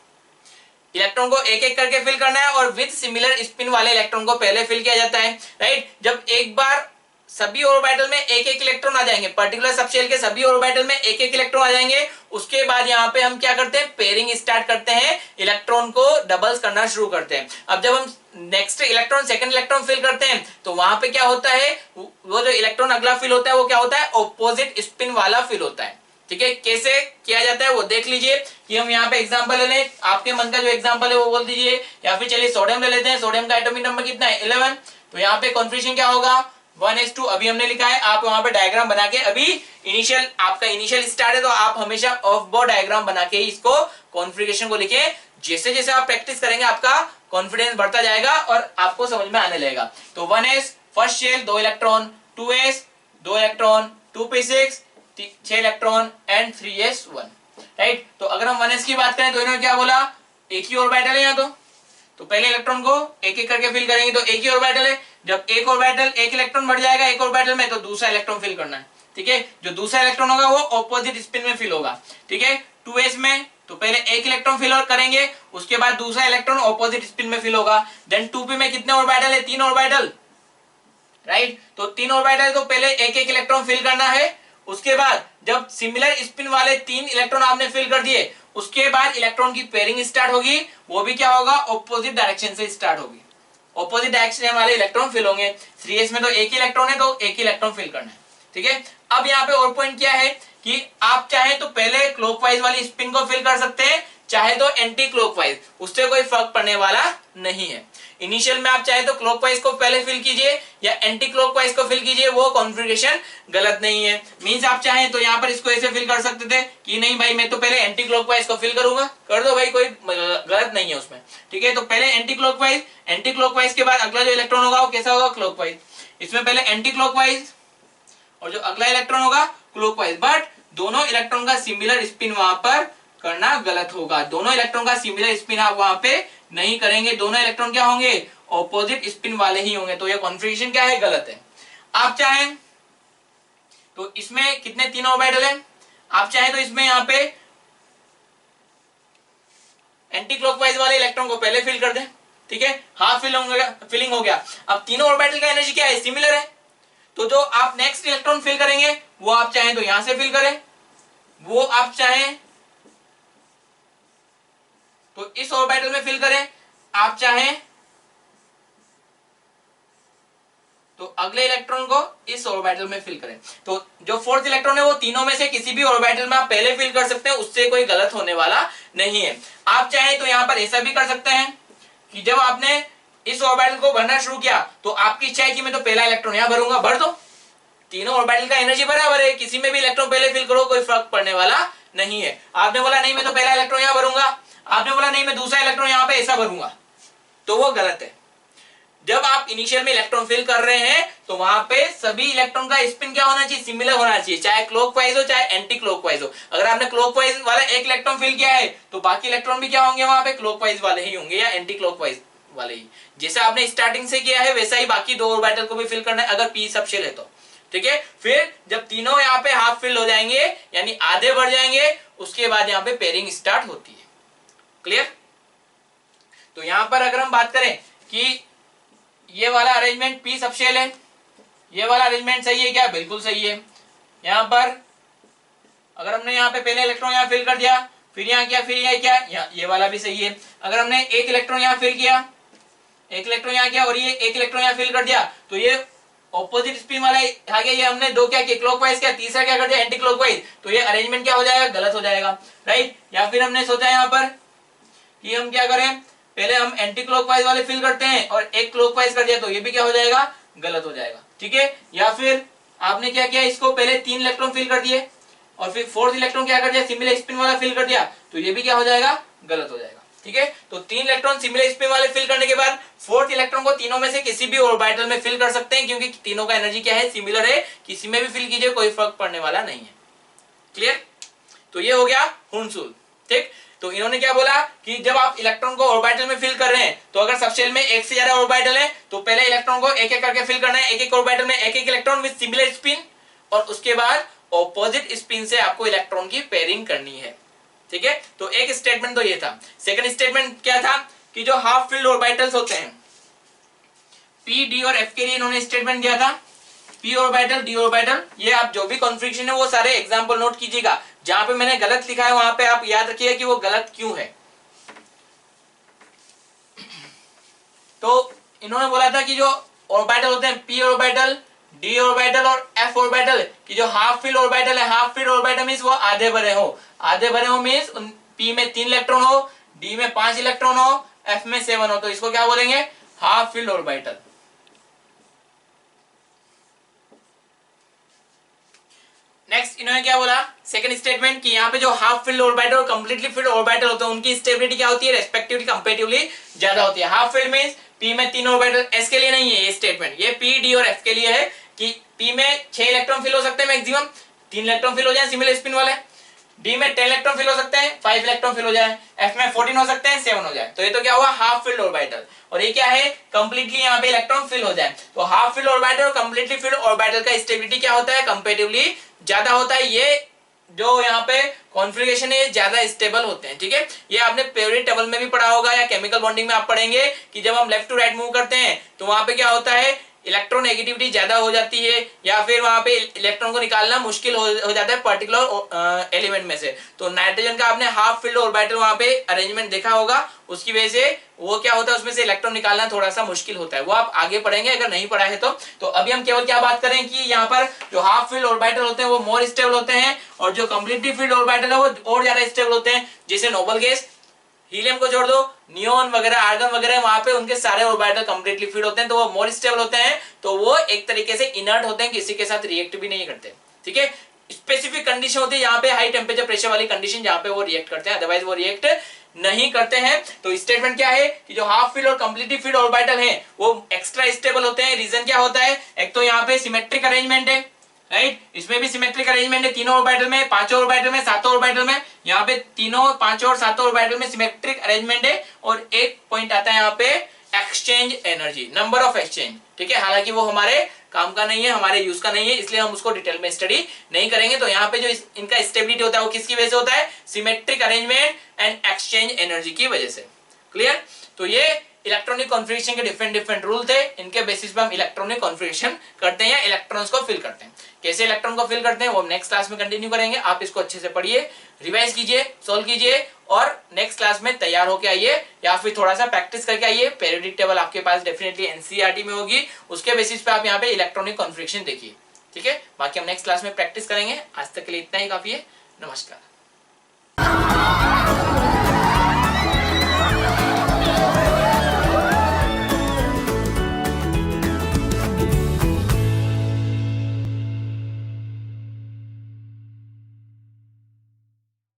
A: इलेक्ट्रॉन को एक एक करके फिल करना है और विद सिमिलर स्पिन वाले इलेक्ट्रॉन को पहले फिल किया जाता है। राइट, जब एक बार सभी ऑर्बिटल में एक एक इलेक्ट्रॉन आ जाएंगे, पर्टिकुलर सबशेल के सभी ऑर्बिटल में एक एक इलेक्ट्रॉन आ जाएंगे, उसके बाद यहाँ पे हम क्या करते हैं पेयरिंग स्टार्ट करते हैं, इलेक्ट्रॉन को डबल्स करना शुरू करते हैं। अब जब हम next electron second electron fill करते हैं तो वहां पे क्या होता है, वो जो इलेक्ट्रॉन अगला फिल होता है वो क्या होता है ऑपोजिट स्पिन वाला फिल होता है। ठीक है, कैसे किया जाता है वो देख लीजिए कि हम यहाँ पे एग्जांपल ले लें, आपके मन का जो एग्जांपल है वो बोल दीजिए, या फिर चलिए सोडियम ले लेते हैं। सोडियम का एटॉमिक नंबर कितना है 11, तो यहाँ पे कॉन्फिगरेशन क्या होगा 1s2 अभी हमने लिखा है। आप वहां पे डायग्राम बना के, अभी आपका इनिशियल स्टार्ट है तो आप हमेशा ऑफ बोर्ड डायग्राम बना के इसको कॉन्फिगरेशन को लिखे। जैसे जैसे आप प्रैक्टिस करेंगे आपका कॉन्फिडेंस बढ़ता जाएगा और आपको समझ में आने लगेगा। तो 1s first shell 2 electron, 2s 2 electron, 2p6 6 electron and 3s1। Right, तो अगर हम 1s की बात करें तो इन्होंने क्या बोला एक ही ऑर्बिटल है यहाँ, तो पहले इलेक्ट्रॉन को एक एक करके फिल करेंगे तो एक ही ऑर्बिटल है। जब एक इलेक्ट्रॉन बढ़ जाएगा एक ऑर्बिटल में तो दूसरा इलेक्ट्रॉन फिल करना है। ठीक है, जो दूसरा इलेक्ट्रॉन होगा वो ऑपोजिट स्पिन में फिल होगा। ठीक है, 2s में तो पहले एक इलेक्ट्रॉन फिल करेंगे, उसके बाद दूसरा इलेक्ट्रॉन ऑपोजिट स्पिन में फिल होगा। देन 2p में कितने ऑर्बिटल है 3 ऑर्बिटल। राइट, तो 3 ऑर्बिटल तो पहले एक एक इलेक्ट्रॉन फिल करना है, उसके बाद जब सिमिलर स्पिन वाले 3 इलेक्ट्रॉन आपने फिल कर दिए उसके बाद इलेक्ट्रॉन की पेयरिंग स्टार्ट होगी, वो भी क्या होगा ऑपोजिट डायरेक्शन से स्टार्ट होगी, ऑपोजिट डायरेक्शन वाले इलेक्ट्रॉन फिल होंगे। 3s में तो एक ही इलेक्ट्रॉन है तो एक ही इलेक्ट्रॉन फिल करना है। ठीक है, अब यहाँ पे और पॉइंट क्या है कि आप चाहे तो पहले क्लॉकवाइज वाली स्पिन को फिल कर सकते हैं, चाहे तो एंटी क्लॉकवाइज, उससे कोई फर्क पड़ने वाला नहीं है। इनिशियल में आप चाहे तो क्लॉकवाइज को पहले फिल कीजिए या एंटी क्लॉकवाइज को फिल कीजिए, वो कॉन्फ़िगरेशन गलत नहीं है। मींस आप चाहें तो यहाँ पर इसको ऐसे फिल कर सकते थे कि नहीं भाई मैं तो पहले एंटी क्लॉकवाइज को फिल करूंगा, कर दो भाई, कोई गलत नहीं है उसमें। ठीक है, तो पहले एंटी क्लॉकवाइज के बाद अगला जो इलेक्ट्रॉन होगा वो कैसा होगा क्लॉकवाइज। इसमें पहले एंटी क्लॉकवाइज और जो अगला इलेक्ट्रॉन होगा क्लॉकवाइज, बट दोनों इलेक्ट्रॉन का सिमिलर स्पिन वहां पर करना गलत होगा। दोनों इलेक्ट्रॉन का सिमिलर स्पिन आप वहां पे नहीं करेंगे, दोनों इलेक्ट्रॉन क्या होंगे ऑपोजिट स्पिन वाले ही होंगे, तो ये कॉन्फ़िगरेशन क्या है गलत है। आप चाहें तो इसमें कितने 3 ऑर्बिटल है, आप चाहें तो इसमें यहाँ पे एंटी क्लॉकवाइज वाले इलेक्ट्रॉन को पहले फिल कर दें। ठीक है, हाफ फिलिंग हो गया। अब तीनों ऑर्बिटल का एनर्जी क्या है सिमिलर है, तो जो आप नेक्स्ट इलेक्ट्रॉन फिल करेंगे वो आप चाहें तो यहां से फिल करें, वो आप चाहें तो इस ऑर्बिटल में फिल करें, आप चाहें तो अगले इलेक्ट्रॉन को इस ऑर्बिटल में फिल करें। तो जो फोर्थ इलेक्ट्रॉन है वो तीनों में से किसी भी ऑर्बिटल में आप पहले फिल कर सकते हैं, उससे कोई गलत होने वाला नहीं है। आप चाहें तो यहां पर ऐसा भी कर सकते हैं कि जब आपने इस ऑर्बिटल को भरना शुरू किया तो आपकी इच्छा है कि मैं तो पहला इलेक्ट्रॉन यहां भरूंगा, भर दो, तीनों ऑर्बिटल का एनर्जी बराबर है, किसी में भी इलेक्ट्रॉन पहले फिल करो कोई फर्क पड़ने वाला नहीं है। आपने बोला नहीं मैं तो पहला इलेक्ट्रॉन यहां भरूंगा, आपने बोला नहीं मैं दूसरा इलेक्ट्रॉन यहां पे ऐसा भरूंगा, तो वो गलत है। जब आप इनिशियल में इलेक्ट्रॉन फिल कर रहे हैं तो वहां पे सभी इलेक्ट्रॉन का स्पिन क्या होना चाहिए, सिमिलर होना चाहिए, चाहे क्लॉकवाइज हो चाहे एंटी क्लॉकवाइज हो। अगर आपने क्लॉकवाइज वाला एक इलेक्ट्रॉन फिल किया है तो बाकी इलेक्ट्रॉन भी क्या होंगे वहां पे, क्लॉकवाइज वाले ही होंगे या एंटी क्लॉकवाइज वाले ही। जैसे आपने स्टार्टिंग से किया है वैसा ही बाकी दो ऑर्बिटल को भी फिल करना है अगर पी सबशेल है तो, ठीक है। फिर जब तीनों यहाँ पे हाफ फिल हो जाएंगे यानी आधे बढ़ जाएंगे, उसके बाद यहाँ पे पेयरिंग स्टार्ट होती है। क्लियर? तो यहां पर अगर हम बात करें कि ये वाला अरेंजमेंट पी सबशेल है, ये वाला अरेंजमेंट सही है क्या, बिल्कुल सही है। यहां पर अगर हमने यहाँ पे पहले इलेक्ट्रॉन यहाँ फिल कर दिया, फिर यहाँ किया, फिर यहाँ क्या, ये वाला भी सही है। अगर हमने एक इलेक्ट्रॉन यहाँ फिल किया, एक इलेक्ट्रॉन यहाँ किया और ये एक इलेक्ट्रॉन यहाँ फिल कर दिया तो ये ऑपोजिट स्पिन वाला आ गया, ये हमने दो क्या किया, क्लॉकवाइज किया, तीसरा क्या कर दिया, एंटी क्लॉकवाइज, तो ये अरेंजमेंट क्या हो जाएगा, गलत हो जाएगा, राइट। या फिर हमने सोचा यहाँ पर कि हम क्या करें, पहले हम एंटी क्लॉकवाइज वाले फिल करते हैं और एक क्लॉकवाइज कर दिया तो ये भी क्या हो जाएगा, गलत हो जाएगा, ठीक है। या फिर आपने क्या किया, इसको पहले 3 इलेक्ट्रॉन फिल कर दिए और फिर 4th इलेक्ट्रॉन क्या कर दिया, सिमिलर स्पिन वाला फिल कर दिया तो ये भी क्या हो जाएगा, गलत हो जाएगा, ठीक है। तो 3 इलेक्ट्रॉन सिमिलर स्पिन वाले फिल करने के बाद 4th इलेक्ट्रॉन को तीनों में से किसी भी ऑर्बिटल में फिल कर सकते हैं क्योंकि तीनों का एनर्जी क्या है, सिमिलर है, किसी में भी फिल कीजिए कोई फर्क पड़ने वाला नहीं है। क्लियर? तो ये हो गया हुनसूल, ठीक। तो इन्होंने क्या बोला कि जब आप इलेक्ट्रॉन को ऑर्बिटल में फिल कर रहे हैं तो अगर सबशेल में एक से ज्यादा ऑर्बिटल है तो पहले इलेक्ट्रॉन को एक एक करके फिल करना है, एक एक ऑर्बिटल में एक एक इलेक्ट्रॉन विद सिमिलर स्पिन, और उसके बाद ऑपोजिट स्पिन से आपको इलेक्ट्रॉन की पेयरिंग करनी है, ठीक है। तो एक स्टेटमेंट तो ये था। सेकंड स्टेटमेंट क्या था कि जो हाफ फिल्ड ऑर्बिटल्स होते हैं पी, डी और एफ के लिए इन्होंने स्टेटमेंट दिया था, पी ऑर्बिटल, डी ऑर्बिटल, ये आप जो भी कॉन्फ़िगरेशन है वो सारे एग्जांपल नोट कीजिएगा। जहां पे मैंने गलत लिखा है वहां पे आप याद रखिएगा कि वो गलत क्यों है। तो इन्होंने बोला था कि जो ऑर्बिटल होते हैं पी ऑर्बिटल, डी ऑर्बिटल और एफ ऑर्बिटल की जो हाफ फिल्ड ऑर्बिटल है, हाफ फिल्ड ऑर्बिटल मींस वो आधे भरे हो, आधे भरे हो मींस पी में 3 इलेक्ट्रॉन हो, डी में 5 इलेक्ट्रॉन हो, एफ में 7 हो, तो इसको क्या बोलेंगे, हाफ फिल्ड ऑर्बिटल। नेक्स्ट इन्होंने क्या बोला, सेकंड स्टेटमेंट कि यहाँ पे जो हाफ फिल्ड ऑर्बिटल और कंप्लीटली फिल्ड ऑर्बिटल होते हैं उनकी स्टेबिलिटी क्या होती है, रेस्पेक्टिवली कंपैरेटिवली ज्यादा होती है। हाफ फिल्ड मींस पी में 3 ऑर्बिटल, एस के लिए नहीं है ये स्टेटमेंट, ये पी, डी और एफ के लिए है कि पी में 6 इलेक्ट्रॉन फिल हो सकते हैं मैक्सिमम, 3 इलेक्ट्रॉन फिल हो जाए सिमिलर स्पिन वाले, डी में 10 इलेक्ट्रॉन फिल हो सकते हैं, 5 इलेक्ट्रॉन फिल हो जाए, एफ में 14 हो सकते हैं, 7 हो जाए, तो ये तो क्या हुआ, हाफ फिल्ड ऑर्बिटल। और ये क्या है, कंप्लीटली यहाँ पे इलेक्ट्रॉन फिल हो जाए। तो हाफ फिल्ड ऑर्बिटल और कंप्लीटली फिल्ड ऑर्बिटल का स्टेबिलिटी क्या होता है, कंपैरेटिवली ज्यादा होता है। ये जो यहाँ पे कॉन्फ़िगरेशन है ये ज्यादा स्टेबल होते हैं, ठीक है। ये आपने पीरियोडिक टेबल में भी पढ़ा होगा या केमिकल बॉन्डिंग में आप पढ़ेंगे कि जब हम लेफ्ट टू राइट मूव करते हैं तो वहां पे क्या होता है, इलेक्ट्रोनेगेटिविटी ज्यादा हो जाती है या फिर वहां पे इलेक्ट्रॉन को निकालना मुश्किल हो जाता है पर्टिकुलर एलिमेंट में से। तो नाइट्रोजन का आपने हाफ फिल्ड ऑर्बिटल वहां पे अरेंजमेंट देखा होगा, उसकी वजह से वो क्या होता है, उसमें से इलेक्ट्रॉन निकालना थोड़ा सा मुश्किल होता है, वो आप आगे पढ़ेंगे अगर नहीं पढ़ा है तो अभी हम केवल क्या बात करें कि यहाँ पर जो हाफ फिल्ड ऑर्बिटल होते हैं वो मोर स्टेबल होते हैं और जो कंप्लीटली फिल्ड ऑर्बिटल है वो और ज्यादा स्टेबल होते हैं। जैसे नोबल गैस, हीलियम को छोड़ दो, नियोन वगैरह, आर्गन वगैरह, वहां पे उनके सारे ऑर्बिटल कंप्लीटली फिल्ड होते हैं तो वो मोर स्टेबल होते हैं, तो वो एक तरीके से इनर्ट होते हैं, किसी के साथ रिएक्ट भी नहीं करते, ठीक है। स्पेसिफिक कंडीशन होती है यहाँ पे हाई टेम्परेचर प्रेशर वाली कंडीशन जहां पे वो रिएक्ट करते हैं, अदरवाइज वो रिएक्ट नहीं करते हैं। तो स्टेटमेंट क्या है कि जो हाफ फिल्ड और कंप्लीटली फिल्ड ऑर्बिटल हैं वो एक्स्ट्रा स्टेबल होते हैं। रीजन क्या होता है, एक तो यहाँ पे सिमेट्रिक अरेंजमेंट है, राइट, इसमें भी सिमेट्रिक अरेंजमेंट है, तीनों ऑर्बिटल में, पांचों ऑर्बिटल में, सातों ऑर्बिटल में, यहाँ पे तीनों, पांचों और सातों ऑर्बिटल में सिमेट्रिक अरेंजमेंट है। और एक पॉइंट आता है यहाँ पे exchange energy, number of exchange, ठीक है। हालांकि वो हमारे काम का नहीं है, हमारे यूज का नहीं है, इसलिए हम उसको डिटेल में स्टडी नहीं करेंगे। तो यहाँ पे जो इनका स्टेबिलिटी होता है वो किसकी वजह से होता है, symmetric arrangement and exchange energy की वजह से। क्लियर? तो ये इलेक्ट्रॉनिक कॉन्फ़िगरेशन के डिफरेंट रूल थे, इनके बेसिस पे हम इलेक्ट्रॉनिक कॉन्फ़िगरेशन करते हैं या इलेक्ट्रॉन्स को फिल करते हैं। कैसे इलेक्ट्रॉन को फिल करते हैं वो हम नेक्स्ट क्लास में कंटिन्यू करेंगे। आप इसको अच्छे से पढ़िए, रिवाइज कीजिए, सोल्व कीजिए और नेक्स्ट क्लास में तैयार होके आइए या फिर थोड़ा सा प्रैक्टिस करके आइए। पीरियोडिक टेबल आपके पास डेफिनेटली एनसीईआरटी में होगी, उसके बेसिस पे आप यहाँ पे इलेक्ट्रॉनिक कॉन्फ़िगरेशन देखिए, ठीक है। बाकी हम नेक्स्ट क्लास में प्रैक्टिस करेंगे। आज तक के लिए इतना ही काफी है। नमस्कार।